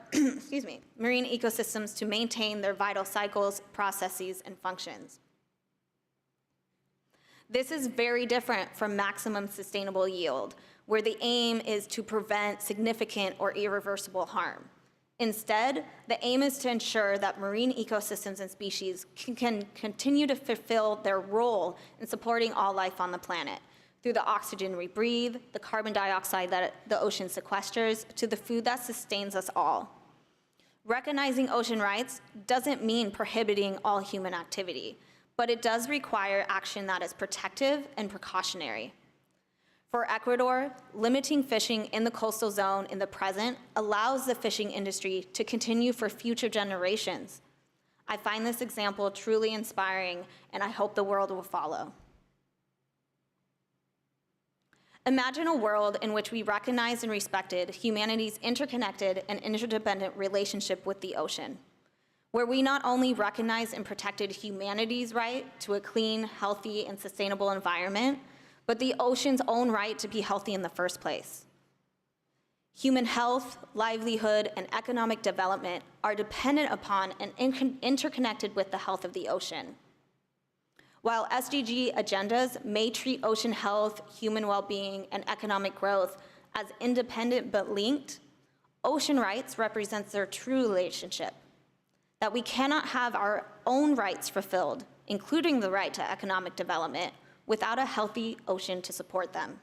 marine ecosystems to maintain their vital cycles, processes, and functions. This is very different from maximum sustainable yield, where the aim is to prevent significant or irreversible harm. Instead, the aim is to ensure that marine ecosystems and species can continue to fulfill their role in supporting all life on the planet, through the oxygen we breathe, the carbon dioxide that the ocean sequesters, to the food that sustains us all. Recognizing ocean rights doesn't mean prohibiting all human activity, but it does require action that is protective and precautionary. For Ecuador, limiting fishing in the coastal zone in the present allows the fishing industry to continue for future generations. I find this example truly inspiring, and I hope the world will follow. Imagine a world in which we recognized and respected humanity's interconnected and interdependent relationship with the ocean, where we not only recognized and protected humanity's right to a clean, healthy, and sustainable environment, but the ocean's own right to be healthy in the first place. Human health, livelihood, and economic development are dependent upon and interconnected with the health of the ocean. While SDG agendas may treat ocean health, human well-being, and economic growth as independent but linked, ocean rights represents their true relationship, that we cannot have our own rights fulfilled, including the right to economic development, without a healthy ocean to support them.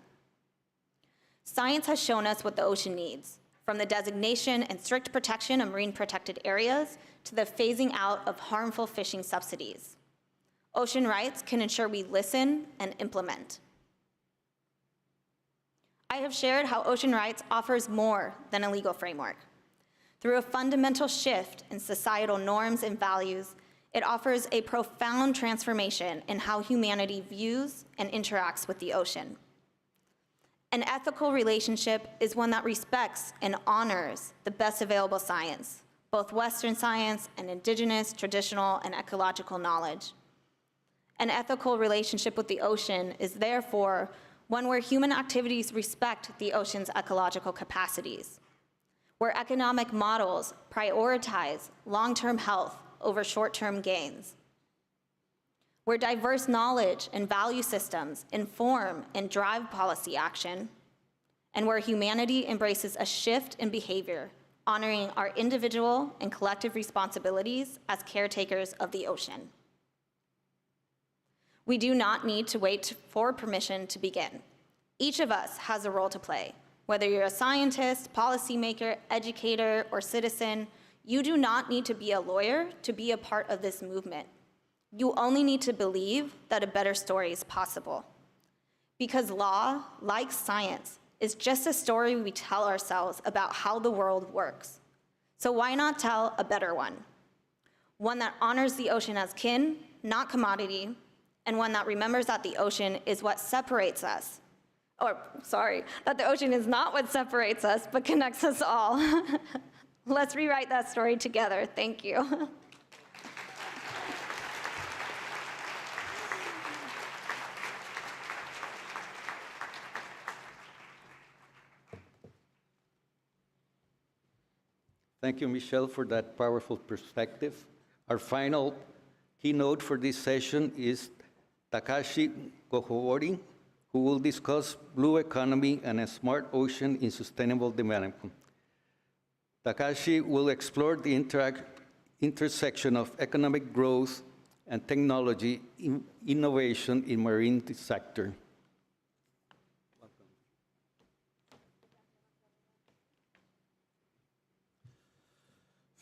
Science has shown us what the ocean needs, from the designation and strict protection of marine protected areas to the phasing out of harmful fishing subsidies. Ocean rights can ensure we listen and implement. I have shared how ocean rights offers more than a legal framework. Through a fundamental shift in societal norms and values, it offers a profound transformation in how humanity views and interacts with the ocean. An ethical relationship is one that respects and honors the best available science, both Western science and indigenous, traditional, and ecological knowledge. An ethical relationship with the ocean is therefore one where human activities respect the ocean's ecological capacities, where economic models prioritize long-term health over short-term gains, where diverse knowledge and value systems inform and drive policy action, and where humanity embraces a shift in behavior, honoring our individual and collective responsibilities as caretakers of the ocean. We do not need to wait for permission to begin. Each of us has a role to play. Whether you're a scientist, policymaker, educator, or citizen, you do not need to be a lawyer to be a part of this movement. You only need to believe that a better story is possible. Because law, like science, is just a story we tell ourselves about how the world works. So why not tell a better one? one that honors the ocean as kin, not commodity, and one that remembers that the ocean is what separates us. Or, sorry, that the ocean is not what separates us, but connects us all. Let's rewrite that story together. Thank you. Thank you, Michelle, for that powerful perspective. Our final keynote for this session is Takashi Kohori, who will discuss blue economy and a smart ocean in sustainable development. Takashi will explore the intersection of economic growth and technology innovation in marine sector.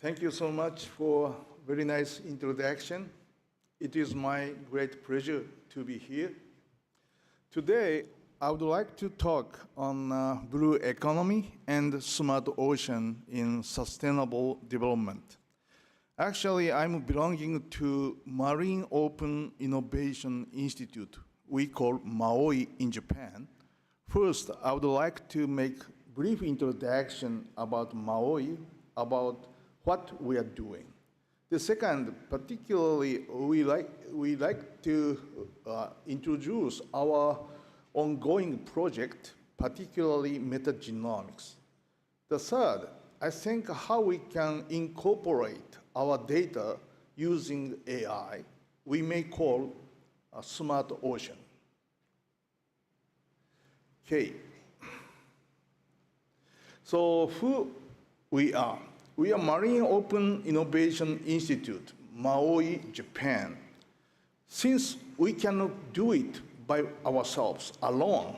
Thank you so much for very nice introduction. It is my great pleasure to be here. Today, I would like to talk on blue economy and smart ocean in sustainable development. Actually, I'm belonging to Marine Open Innovation Institute, we call MAOI in Japan. First, I would like to make brief introduction about MAOI, about what we are doing. The second, particularly, we like to introduce our ongoing project, particularly metagenomics. The third, I think how we can incorporate our data using AI, we may call a smart ocean. Okay. So who we are? We are Marine Open Innovation Institute, MAOI, Japan. Since we cannot do it by ourselves alone,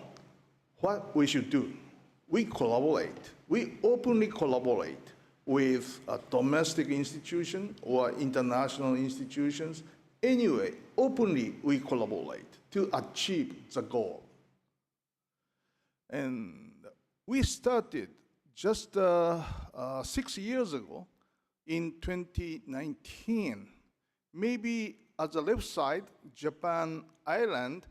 what we should do? We collaborate. We openly collaborate with a domestic institution or international institutions. Anyway, openly we collaborate to achieve the goal. And we started just 6 years ago, in 2019, maybe at the left side, Japan Island,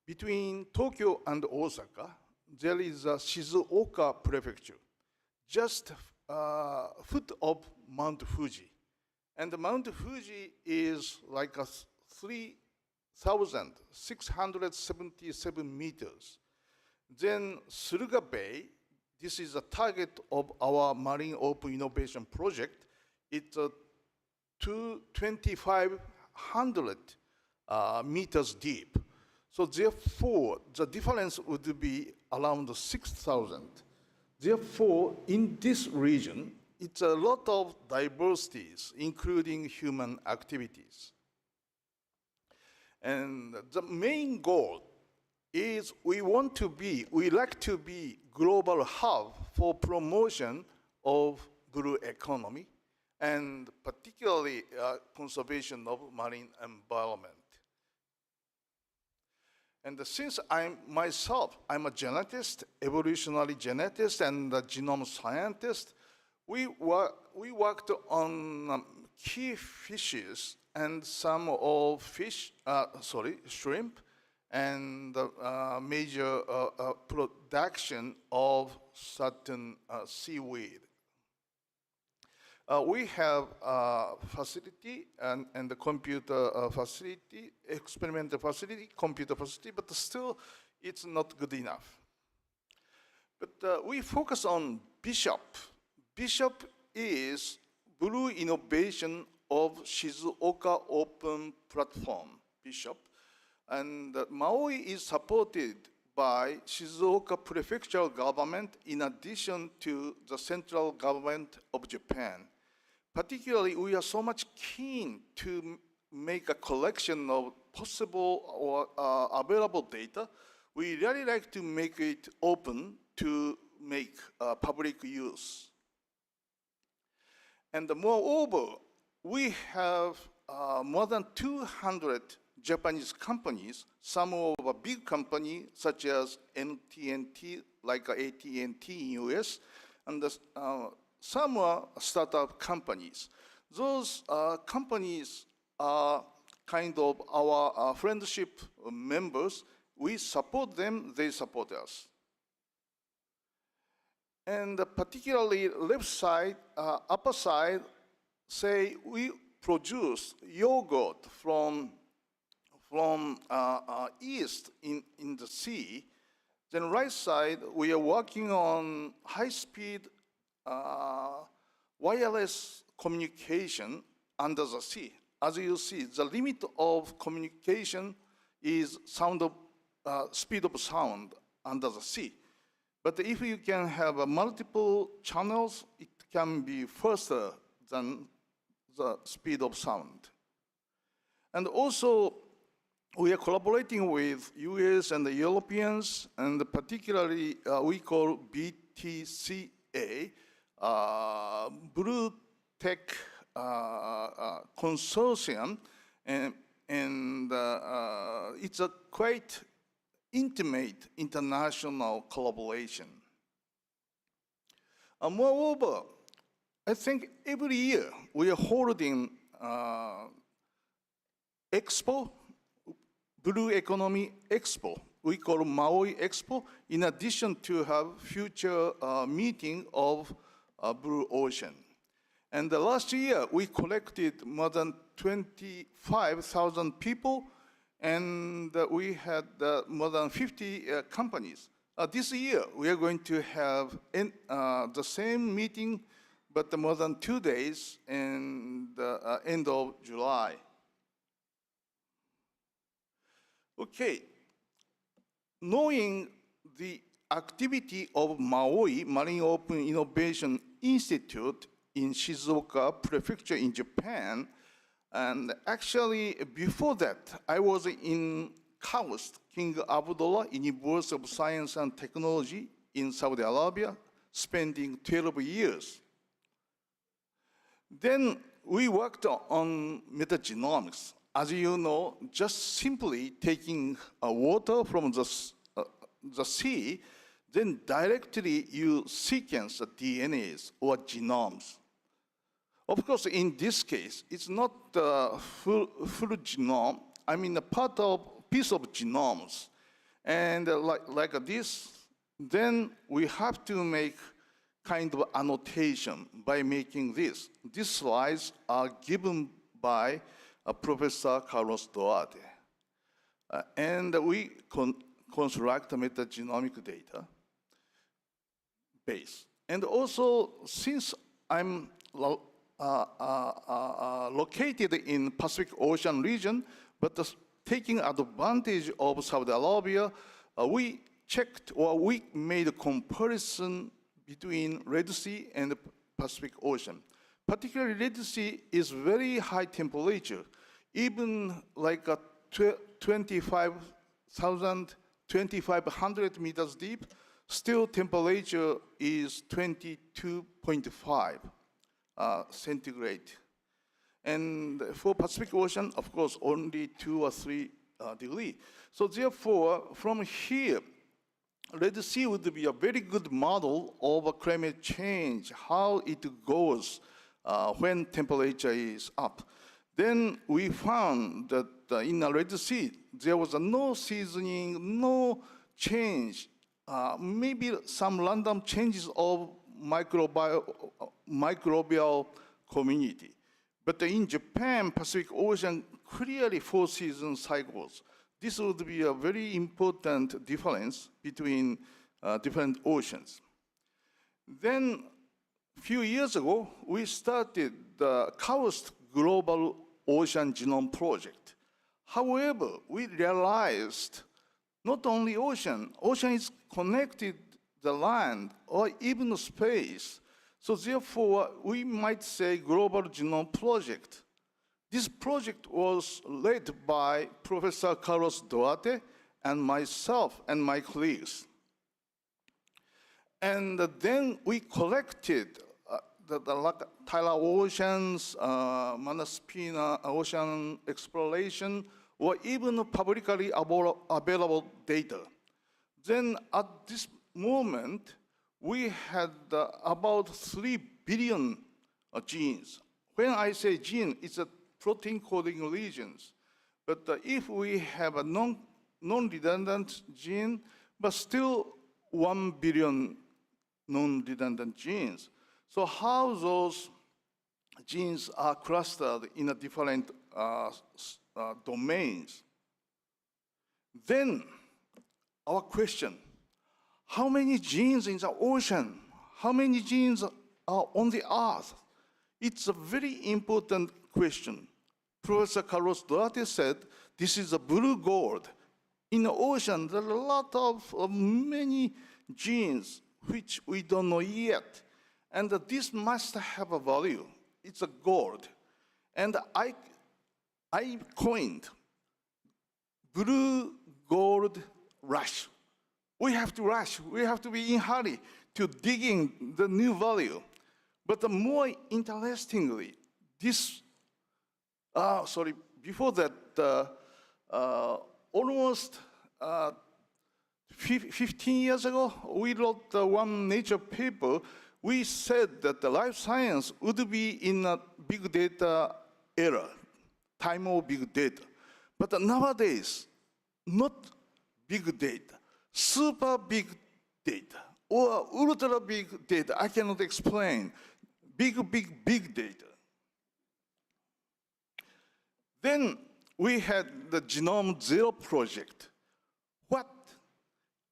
between Tokyo and Osaka, there is a Shizuoka Prefecture, just foot of Mount Fuji. And Mount Fuji is like a 3,677 meters. Then Suruga Bay, this is a target of our Marine Open Innovation Project. It's 2,500 meters deep. So therefore, the difference would be around 6,000. Therefore, in this region, it's a lot of diversities, including human activities. And the main goal is we like to be global hub for promotion of blue economy and particularly conservation of marine environment. And since I'm a genetist, evolutionary genetist, and a genome scientist, we worked on key fishes and some of shrimp, and major production of certain seaweed. We have a facility and the computer facility, experimental facility, computer facility, but still it's not good enough. But we focus on Bishop. Bishop is blue innovation of Shizuoka Open Platform, Bishop. And MAOI is supported by Shizuoka Prefectural Government in addition to the central government of Japan. Particularly, we are so much keen to make a collection of possible or available data. We really like to make it open to make public use. And moreover, we have more than 200 Japanese companies, some of a big company such as NTNT, like AT&T in US, and some are startup companies. Those companies are kind of our friendship members. We support them, they support us. And particularly left side, upper side, say we produce yogurt from east in the sea. Then right side, we are working on high-speed wireless communication under the sea. As you see, the limit of communication is speed of sound under the sea. But if you can have multiple channels, it can be faster than the speed of sound. And also, we are collaborating with US and the Europeans, and particularly we call BTCA, Blue Tech Consortium, and it's a quite intimate international collaboration. Moreover, I think every year we are holding Expo, Blue Economy Expo. We call Maui Expo, in addition to have future meeting of Blue Ocean. And last year, we collected more than 25,000 people, and we had more than 50 companies. This year, we are going to have the same meeting, but more than 2 days, and end of July. Okay, knowing the activity of Maui Marine Open Innovation Institute in Shizuoka Prefecture in Japan, and actually before that, I was in KAUST, King Abdullah University of Science and Technology in Saudi Arabia, spending 12 years. Then we worked on metagenomics. As you know, just simply taking water from the sea, then directly you sequence the DNAs or genomes. Of course, in this case, it's not the full genome. I mean, a piece of genomes. And like this, then we have to make kind of annotation by making this. These slides are given by Professor Carlos Duarte. And we construct a metagenomic data base. And also, since I'm located in Pacific Ocean region, but taking advantage of Saudi Arabia, we checked or we made a comparison between Red Sea and the Pacific Ocean. Particularly Red Sea is very high temperature, even like a 2,500 meters deep, still temperature is 22.5 centigrade. And for Pacific Ocean, of course, only 2 or 3 degrees. So therefore, from here, Red Sea would be a very good model of climate change, how it goes when temperature is up. Then we found that in the Red Sea, there was no seasoning, no change, maybe some random changes of microbial community. But in Japan, Pacific Ocean, clearly 4 season cycles. This would be a very important difference between different oceans. Then, a few years ago, we started the KAUST Global Ocean Genome Project. However, we realized not only ocean is connected the land or even space. So therefore, we might say Global Genome Project. This project was led by Professor Carlos Duarte and myself and my colleagues. And then we collected the Tyler Oceans, Manaspina Ocean Exploration, or even publicly available data. Then at this moment, we had about 3 billion genes when I say gene, it's a protein coding regions. But if we have a non-redundant gene, but still 1 billion non-redundant genes. So how those genes are clustered in a different domains? Then our question, how many genes in the ocean? How many genes are on the earth? It's a very important question. Professor Carlos Duarte said, this is a blue gold. In the ocean, there are a lot of many genes which we don't know yet. And this must have a value. It's a gold. And I coined blue gold rush. We have to rush. We have to be in hurry to digging the new value. But the more interestingly, this, before that, almost 15 years ago, we wrote one Nature paper. We said that the life science would be in a big data era, time of big data. But nowadays, not big data, super big data, or ultra big data. I cannot explain. Big data. Then we had the Genome Zero project.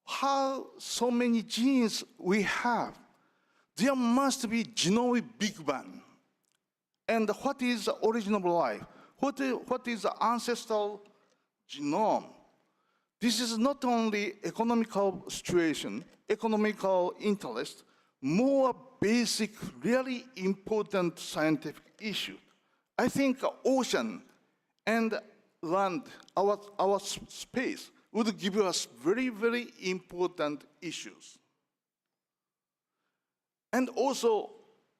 How so many genes we have? There must be genomic Big Bang. And what is the origin of life? What is the ancestral genome? This is not only economical situation, economical interest, more basic, really important scientific issue. I think ocean and land, our space, would give us very, very important issues. And also,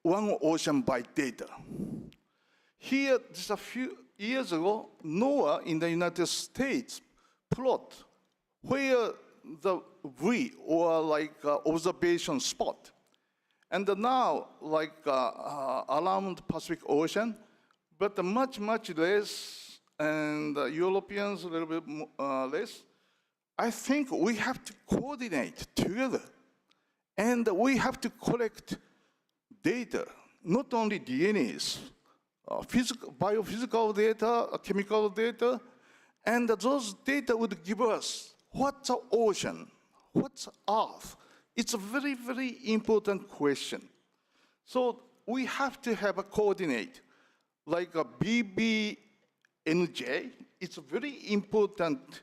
one ocean by data. Here, just a few years ago, NOAA in the United States plot where the V, or like observation spot. And now, like around Pacific Ocean, but much less, and Europeans a little bit less. I think we have to coordinate together, and we have to collect data, not only DNAs, biophysical data, chemical data, and those data would give us what's the ocean, what's Earth. It's a very, very important question. So we have to have a coordinate, like a BBNJ. It's a very important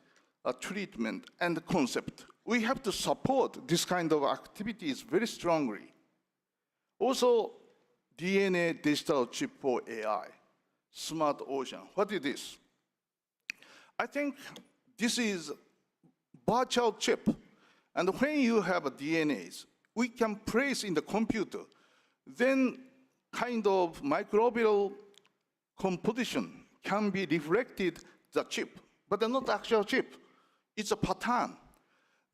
treatment and concept. We have to support this kind of activities very strongly. Also, DNA digital chip for AI, smart ocean. What is this? I think this is virtual chip. And when you have a DNAs, we can place in the computer, then kind of microbial composition can be reflected the chip, but not actual chip. It's a pattern.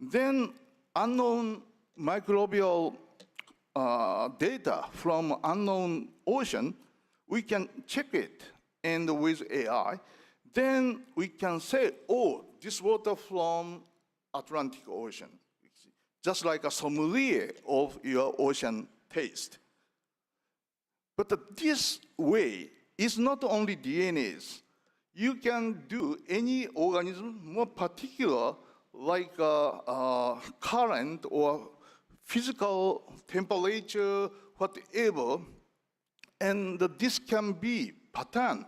Then unknown microbial data from unknown ocean, we can check it, and with AI, then we can say, oh, this water from Atlantic Ocean, just like a sommelier of your ocean taste. But this way is not only DNAs. You can do any organism, more particular, like current or physical temperature, whatever, and this can be pattern.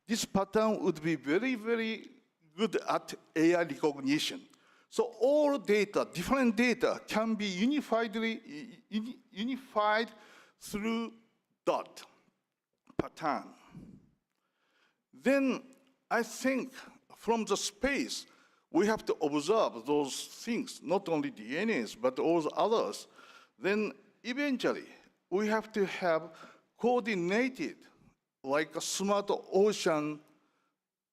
This pattern would be very, very good at AI recognition. So all data, different data, can be unified through dot pattern. Then I think from the space, we have to observe those things, not only DNAs, but all others. Then eventually, we have to have coordinated, like a smart ocean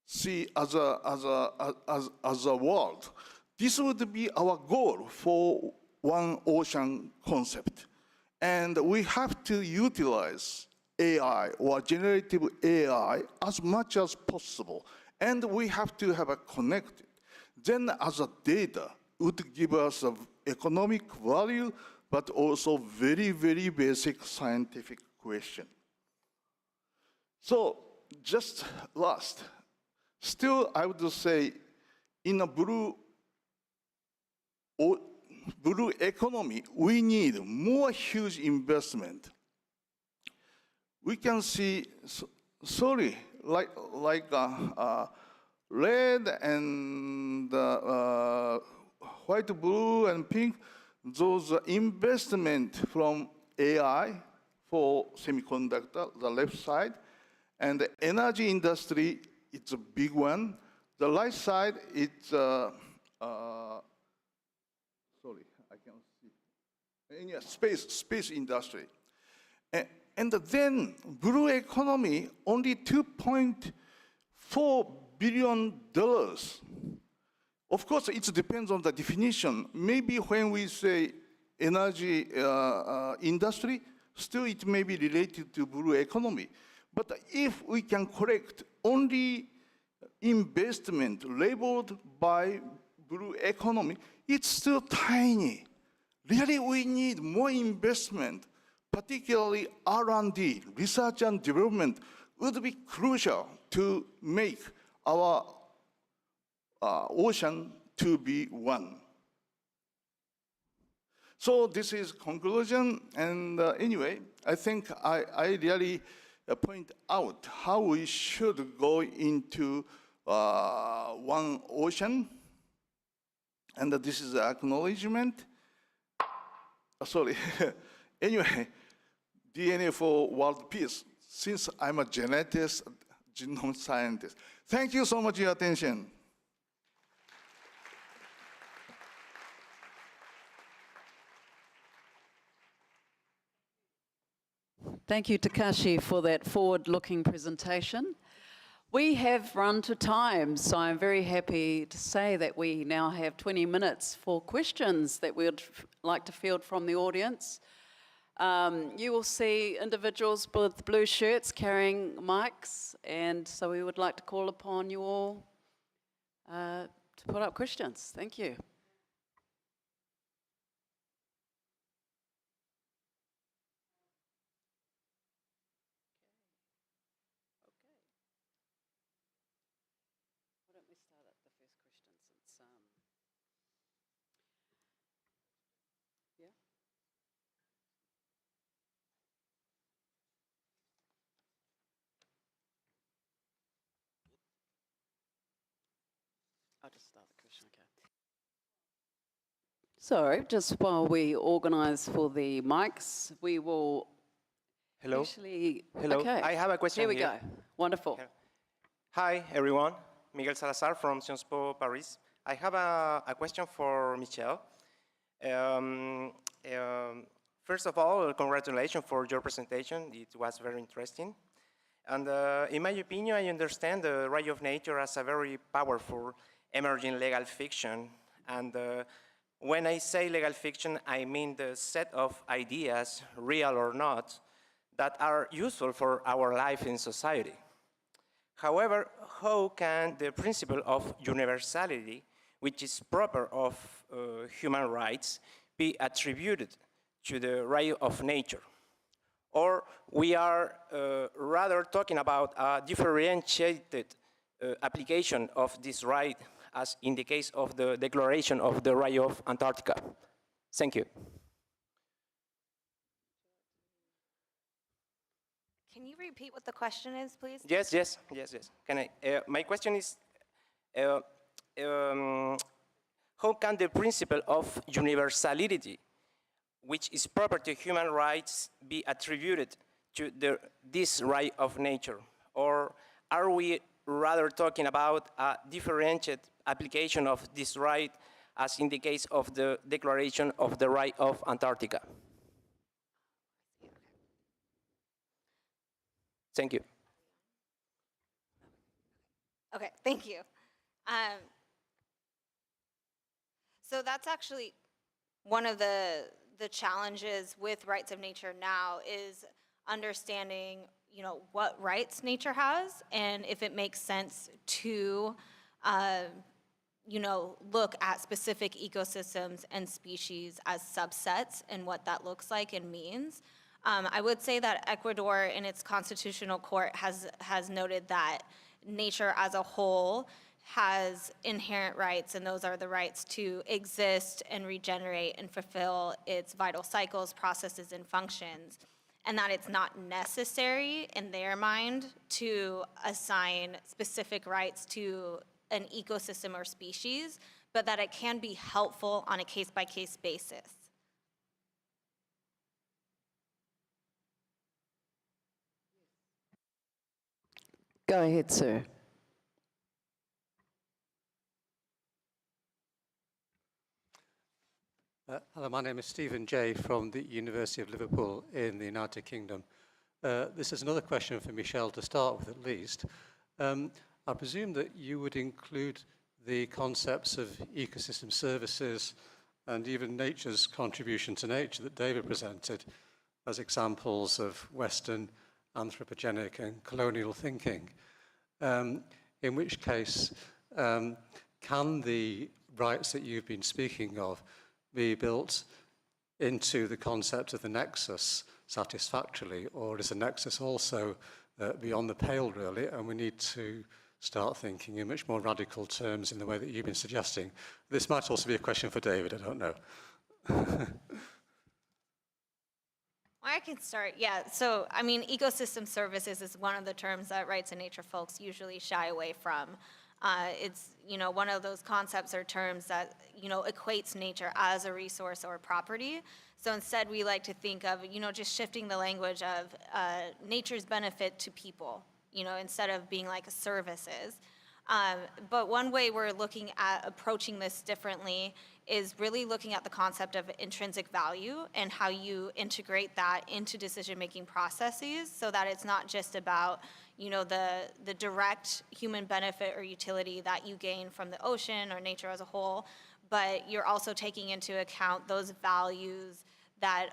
sea as a world. This would be our goal for one ocean concept. And we have to utilize AI or generative AI as much as possible. And we have to have a connected. Then as a data would give us an economic value, but also very, very basic scientific question. So just last, still I would say in a blue economy, we need more huge investment. We can see, red and white, blue, and pink, those investment from AI for semiconductor, the left side, and the energy industry, it's a big one. The right side, it's, sorry, I can't see. And yeah, space industry. And then blue economy, only $2.4 billion. Of course, it depends on the definition. Maybe when we say energy industry, still it may be related to blue economy. But if we can correct only investment labeled by blue economy, it's still tiny. Really, we need more investment, particularly R&D, research and development, would be crucial to make our ocean to be one. So this is conclusion, and anyway, I think I really point out how we should go into one ocean, and this is the acknowledgement. Sorry. Anyway, DNA for world peace, since I'm a geneticist, genome scientist. Thank you so much for your attention. Thank you, Takashi, for that forward-looking presentation. We have run to time, so I'm very happy to say that we now have 20 minutes for questions that we would like to field from the audience. You will see individuals with blue shirts carrying mics, and so we would like to call upon you all to put up questions. Thank you. Why don't we start at the first question since, yeah? I'll just start the question, okay. So, just while we organise for the mics, we will Hello. actually... Hello. Okay. I have a question here. We here. go. Wonderful. Hi, everyone. Miguel Salazar from Sciences Po Paris. I have a question for Michelle. First of all, congratulations for your presentation. It was very interesting. And in my opinion, I understand the right of nature as a very powerful emerging legal fiction. And when I say legal fiction, I mean the set of ideas, real or not, that are useful for our life in society. However, how can the principle of universality, which is proper of human rights, be attributed to the right of nature? Or we are rather talking about a differentiated application of this right, as in the case of the Declaration of the Right of Antarctica? Thank you. Can you repeat what the question is, please? Yes. Can I? My question is, how can the principle of universality, which is proper to human rights, be attributed to this right of nature? Or are we rather talking about a differentiated application of this right, as in the case of the Declaration of the Right of Antarctica? Thank you. Okay, thank you. So that's actually one of the challenges with rights of nature now is understanding, what rights nature has, and if it makes sense to, look at specific ecosystems and species as subsets and what that looks like and means. I would say that Ecuador in its constitutional court has noted that nature as a whole has inherent rights, and those are the rights to exist and regenerate and fulfill its vital cycles, processes, and functions, and that it's not necessary in their mind to assign specific rights to an ecosystem or species, but that it can be helpful on a case-by-case basis. Go ahead, sir. Hello, my name is Stephen Jay from the University of Liverpool in the United Kingdom. This is another question for Michelle to start with, at least. I presume that you would include the concepts of ecosystem services and even nature's contribution to nature that David presented as examples of Western anthropogenic and colonial thinking. In which case, can the rights that you've been speaking of be built into the concept of the nexus satisfactorily, or is the nexus also beyond the pale, really, and we need to start thinking in much more radical terms in the way that you've been suggesting? This might also be a question for David, I don't know. I can start, yeah. So, ecosystem services is one of the terms that rights and nature folks usually shy away from. It's, one of those concepts or terms that, equates nature as a resource or property. So instead, we like to think of, just shifting the language of nature's benefit to people, instead of being like services. But one way we're looking at approaching this differently is really looking at the concept of intrinsic value and how you integrate that into decision-making processes, so that it's not just about, the direct human benefit or utility that you gain from the ocean or nature as a whole, but you're also taking into account those values that,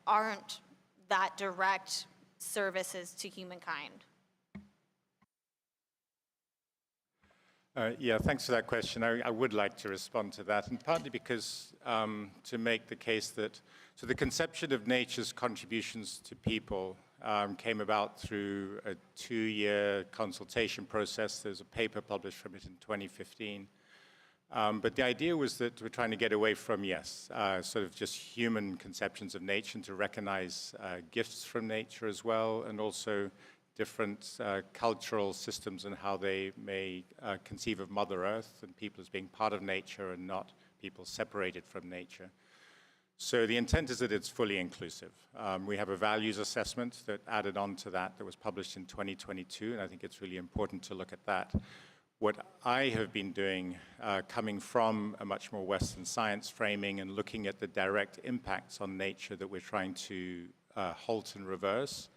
aren't that direct services to humankind. Yeah, thanks for that question. I would like to respond to that, and partly because to make the case that, so the conception of nature's contributions to people came about through a 2-year consultation process. There's a paper published from it in 2015. But the idea was that we're trying to get away from, sort of just human conceptions of nature and to recognize gifts from nature as well, and also different cultural systems and how they may conceive of Mother Earth and people as being part of nature and not people separated from nature. So the intent is that it's fully inclusive. We have a values assessment that added on to that was published in 2022, and I think it's really important to look at that. What I have been doing, coming from a much more Western science framing and looking at the direct impacts on nature that we're trying to halt and reverse,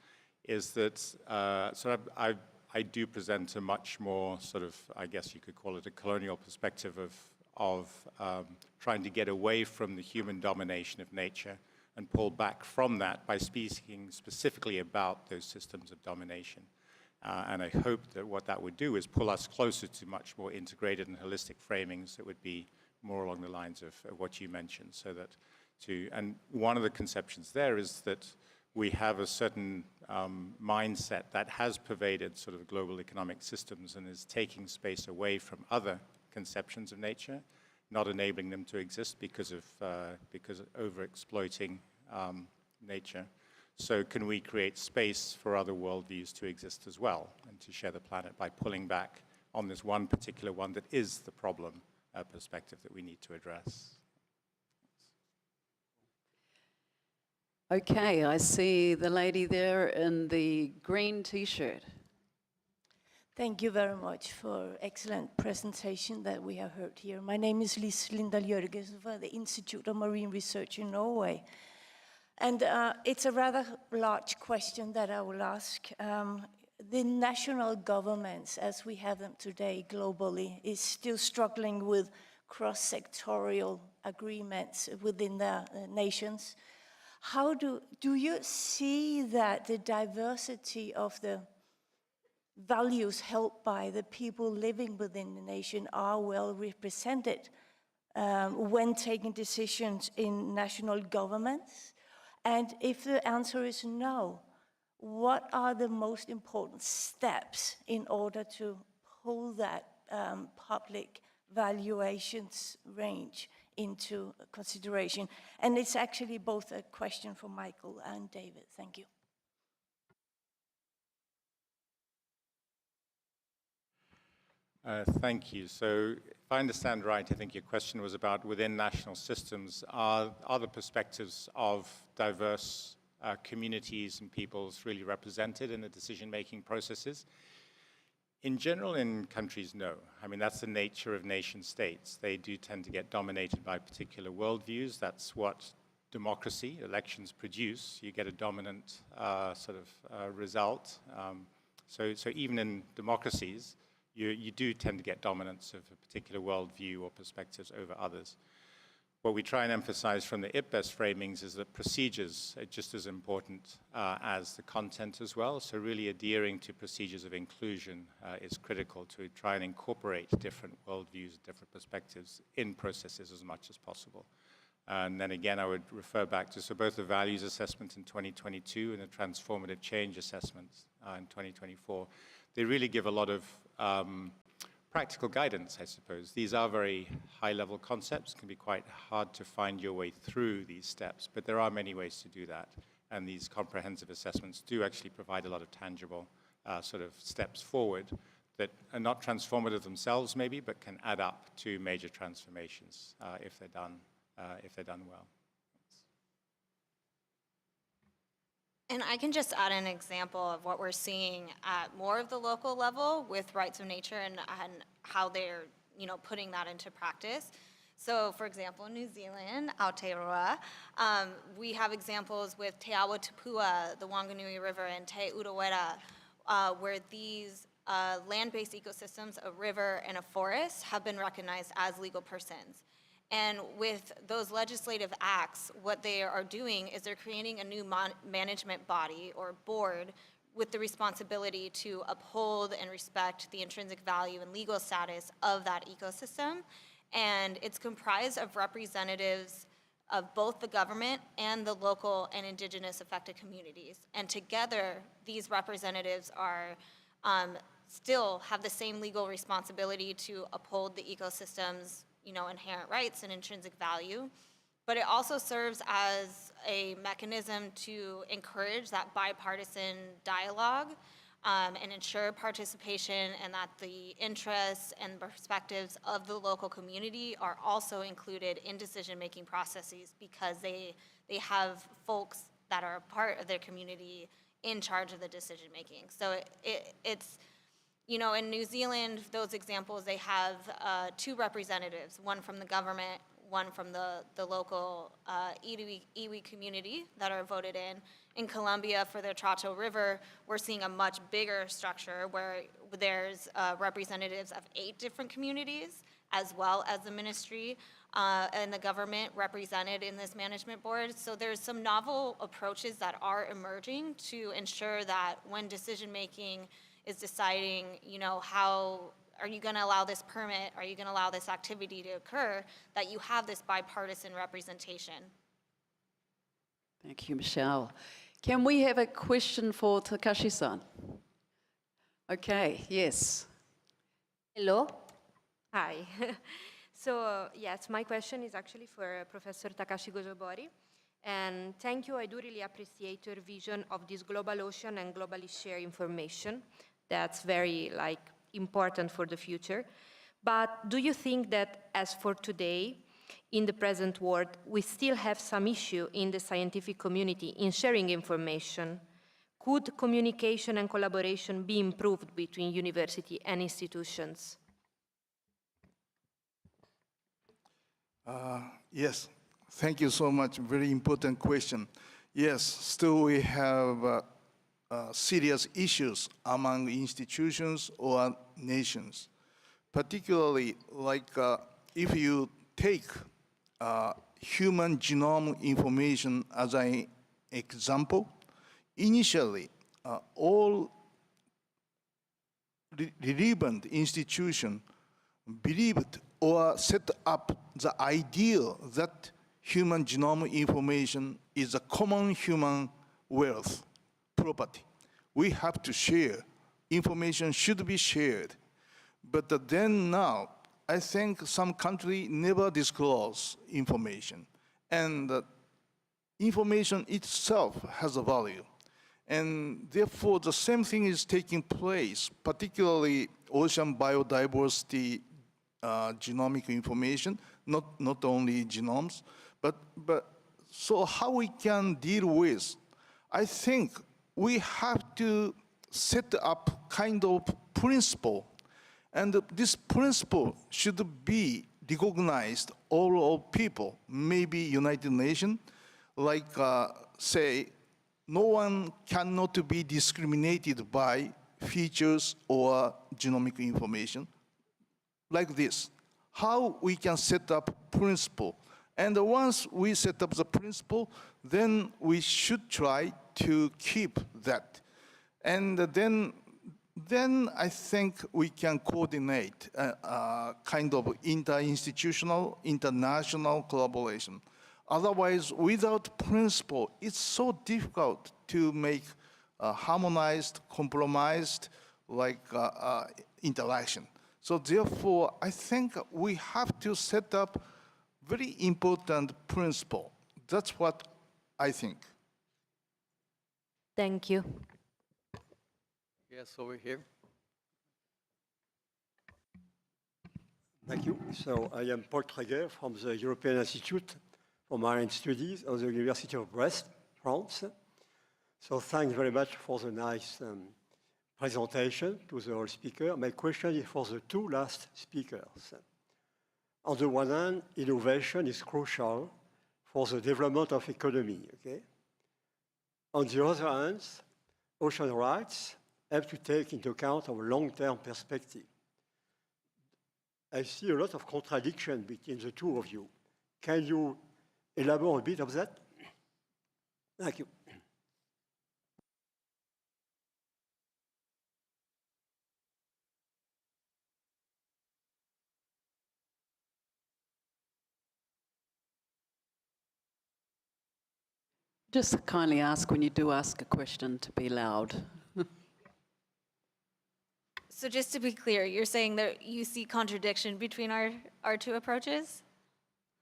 is that I do present a much more sort of, I guess you could call it a colonial perspective of trying to get away from the human domination of nature and pull back from that by speaking specifically about those systems of domination. And I hope that what that would do is pull us closer to much more integrated and holistic framings that would be more along the lines of what you mentioned. So that and one of the conceptions there is that we have a certain mindset that has pervaded sort of global economic systems and is taking space away from other conceptions of nature, not enabling them to exist because of overexploiting nature. So can we create space for other worldviews to exist as well and to share the planet by pulling back on this one particular one that is the problem perspective that we need to address? Okay, I see the lady there in the green T-shirt. Thank you very much for excellent presentation that we have heard here. My name is Lise Lindahl Jørgensen from the Institute of Marine Research in Norway. And it's a rather large question that I will ask. The national governments, as we have them today globally, is still struggling with cross-sectorial agreements within the nations. How do you see that the diversity of the values held by the people living within the nation are well represented when taking decisions in national governments? And if the answer is no, what are the most important steps in order to pull that public valuations range into consideration? And it's actually both a question for Michael and David. Thank you. Thank you. So if I understand right, I think your question was about within national systems, are the perspectives of diverse communities and peoples really represented in the decision-making processes? In general, in countries, no. I mean, that's the nature of nation states. They do tend to get dominated by particular worldviews. That's what democracy, elections produce. You get a dominant result. So even in democracies, you do tend to get dominance of a particular worldview or perspectives over others. What we try and emphasize from the IPBES framings is that procedures are just as important as the content as well. So really adhering to procedures of inclusion is critical to try and incorporate different worldviews, different perspectives in processes as much as possible. And then again, I would refer back to so both the values assessment in 2022 and the transformative change assessments in 2024. They really give a lot of practical guidance, I suppose. These are very high-level concepts. It can be quite hard to find your way through these steps, but there are many ways to do that. And these comprehensive assessments do actually provide a lot of tangible steps forward that are not transformative themselves, maybe, but can add up to major transformations if they're done well. And I can just add an example of what we're seeing at more of the local level with rights of nature and how they're, putting that into practice. So, for example, in New Zealand, Aotearoa, we have examples with Te Awa Tupua, the Wanganui River, and Te Urewera, where these land-based ecosystems, a river and a forest, have been recognized as legal persons. And with those legislative acts, what they are doing is they're creating a new management body or board with the responsibility to uphold and respect the intrinsic value and legal status of that ecosystem. And it's comprised of representatives of both the government and the local and indigenous affected communities. And together, these representatives are still have the same legal responsibility to uphold the ecosystem's inherent rights and intrinsic value, but it also serves as a mechanism to encourage that bipartisan dialogue and ensure participation, and that the interests and perspectives of the local community are also included in decision-making processes because they have folks that are a part of their community in charge of the decision-making. So it's in New Zealand, those examples, they have two representatives, one from the government, one from the local iwi community that are voted in. In Colombia, for the Trato River, we're seeing a much bigger structure where there's representatives of 8 different communities, as well as the ministry and the government represented in this management board. So there's some novel approaches that are emerging to ensure that when decision-making is deciding, how are you going to allow this permit, are you going to allow this activity to occur, that you have this bipartisan representation. Thank you, Michelle. Can we have a question for Takashi-san? Okay, yes. Hello. Hi. So, yes, my question is actually for Professor Takashi Gojobori. And thank you, I do really appreciate your vision of this global ocean and globally shared information. That's very important for the future. But do you think that as for today, in the present world, we still have some issue in the scientific community in sharing information? Could communication and collaboration be improved between university and institutions? Yes, thank you so much. Very important question. Yes, still we have serious issues among institutions or nations, particularly if you take human genome information as an example. Initially, all relevant institutions believed or set up the idea that human genome information is a common human wealth property. We have to share. Information should be shared. But then now, I think some country never disclose information. And information itself has a value. And therefore, the same thing is taking place, particularly ocean biodiversity genomic information, not only genomes, but so how we can deal with, I think we have to set up kind of principle, and this principle should be recognized all of people, maybe United Nations, like say, no one cannot be discriminated by features or genomic information, like this. How we can set up principle. And once we set up the principle, then we should try to keep that. And then I think we can coordinate kind of interinstitutional, international collaboration. Otherwise, without principle, it's so difficult to make harmonized, compromised, like interaction. So therefore, I think we have to set up very important principle. That's what I think. Thank you. Yes, over here. Thank you. So I am Paul Traeger from the European Institute for Marine Studies of the University of Brest, France. So thanks very much for the nice presentation to the whole speaker. My question is for the two last speakers. On the one hand, innovation is crucial for the development of economy, okay? On the other hand, ocean rights have to take into account a long-term perspective. I see a lot of contradiction between the two of you. Can you elaborate a bit of that? Thank you. Just kindly ask when you do ask a question to be loud. So just to be clear, you're saying that you see contradiction between our two approaches?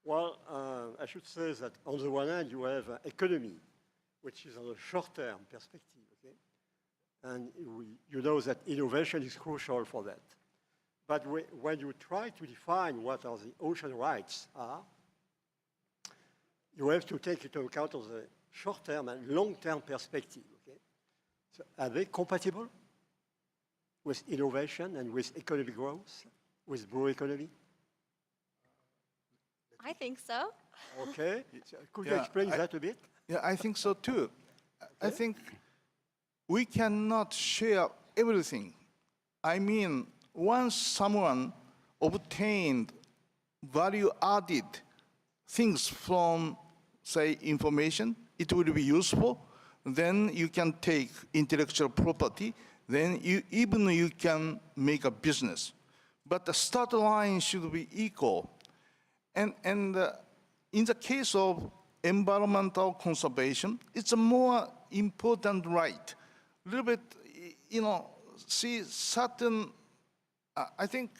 Well, I should say that on the one hand, you have economy, which is on a short-term perspective, okay? And you know that innovation is crucial for that. But when you try to define what are the ocean rights are, you have to take into account of the short-term and long-term perspective, okay? So are they compatible with innovation and with economic growth, with blue economy? I think so. Okay. Could you explain that a bit? Yeah, I think so too. Okay. I think we cannot share everything. I mean, once someone obtained value-added things from, say, information, it will be useful, then you can take intellectual property, then you can make a business. But the start line should be equal. And in the case of environmental conservation, it's a more important right. A little bit, you know, see certain, I think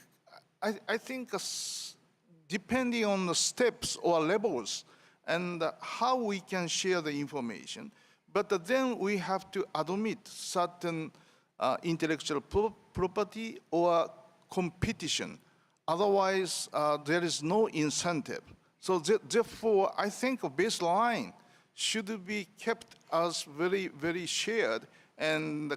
depending on the steps or levels and how we can share the information, but then we have to admit certain intellectual property or competition. Otherwise, there is no incentive. So therefore, I think a baseline should be kept as very, very shared and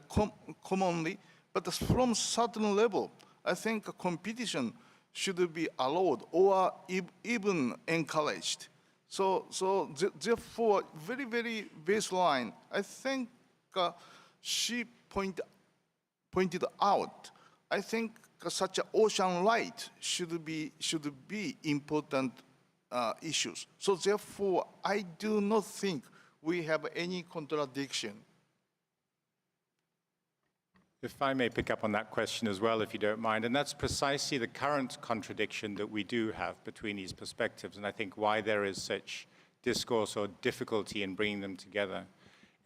commonly, but from certain level, I think a competition should be allowed or even encouraged. So therefore, very, very baseline, I think she pointed out, I think such an ocean right should be important issues. So therefore, I do not think we have any contradiction. If I may pick up on that question as well, if you don't mind, and that's precisely the current contradiction that we do have between these perspectives, and I think why there is such discourse or difficulty in bringing them together.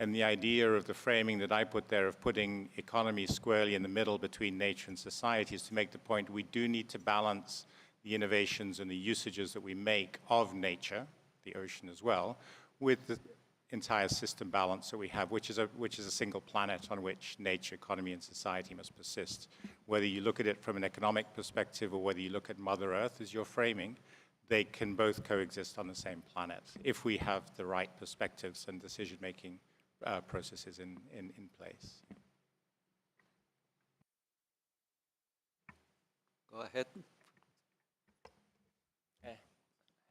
And the idea of the framing that I put there of putting economy squarely in the middle between nature and society is to make the point we do need to balance the innovations and the usages that we make of nature, the ocean as well, with the entire system balance that we have, which is a single planet on which nature, economy, and society must persist. Whether you look at it from an economic perspective or whether you look at Mother Earth as your framing, they can both coexist on the same planet if we have the right perspectives and decision-making processes in place. Go ahead.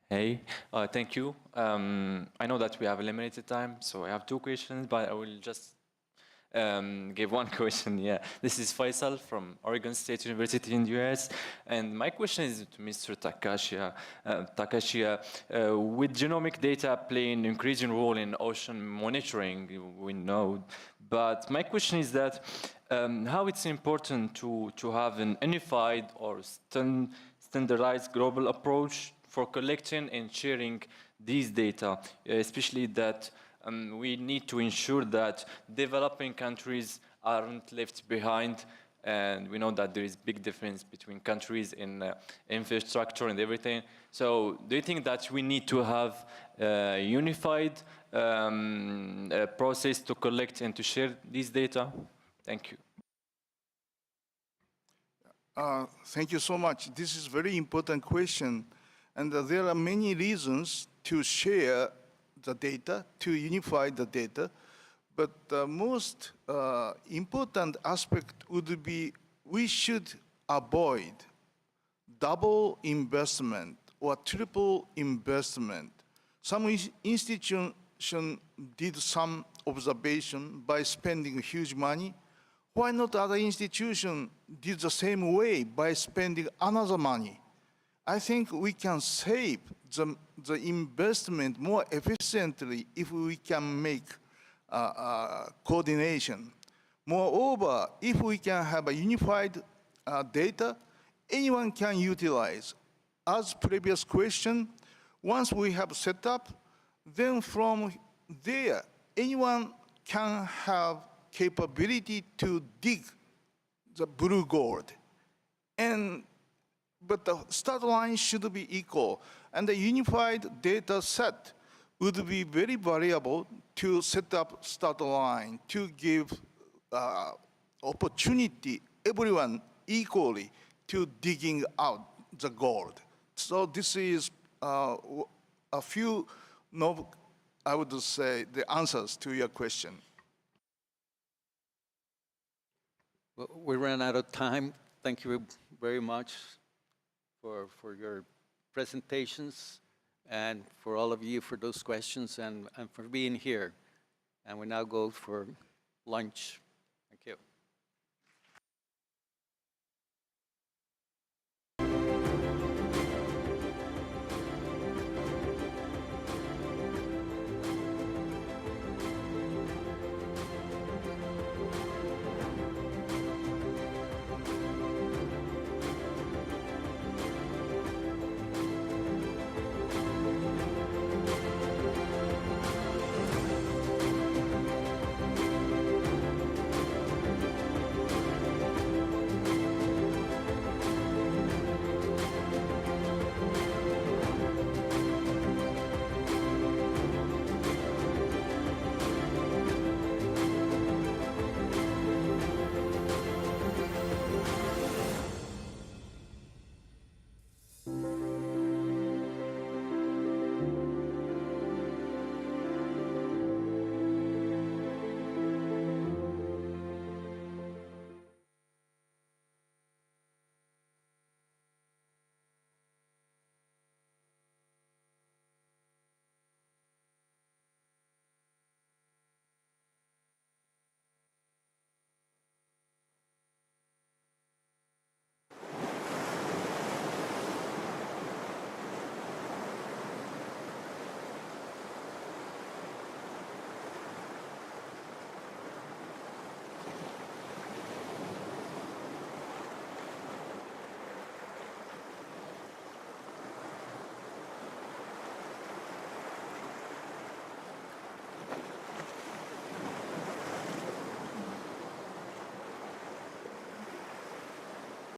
Hey, thank you. I know that we have a limited time, so I have two questions, but I will just give one question. Yeah, this is Faisal from Oregon State University in the US, and my question is to Mr. Takashi. With genomic data playing an increasing role in ocean monitoring, we know, but my question is that how it's important to have an unified or standardized global approach for collecting and sharing these data, especially that we need to ensure that developing countries aren't left behind, and we know that there is big difference between countries in infrastructure and everything. So do you think that we need to have a unified process to collect and to share these data? Thank you. Thank you so much. This is a very important question. And there are many reasons to share the data, to unify the data. But the most important aspect would be we should avoid double investment or triple investment. Some institution did some observation by spending huge money. Why not other institution did the same way by spending another money? I think we can save the investment more efficiently if we can make coordination. Moreover, if we can have a unified data, anyone can utilize. As previous question, once we have set up, then from there, anyone can have capability to dig the blue gold. But the start line should be equal. And the unified data set would be very variable to set up start line, to give opportunity everyone equally to digging out the gold. So this is a few, I would say, the answers to your question. Well, we ran out of time. Thank you very much for your presentations and for all of you for those questions and for being here. And we now go for lunch.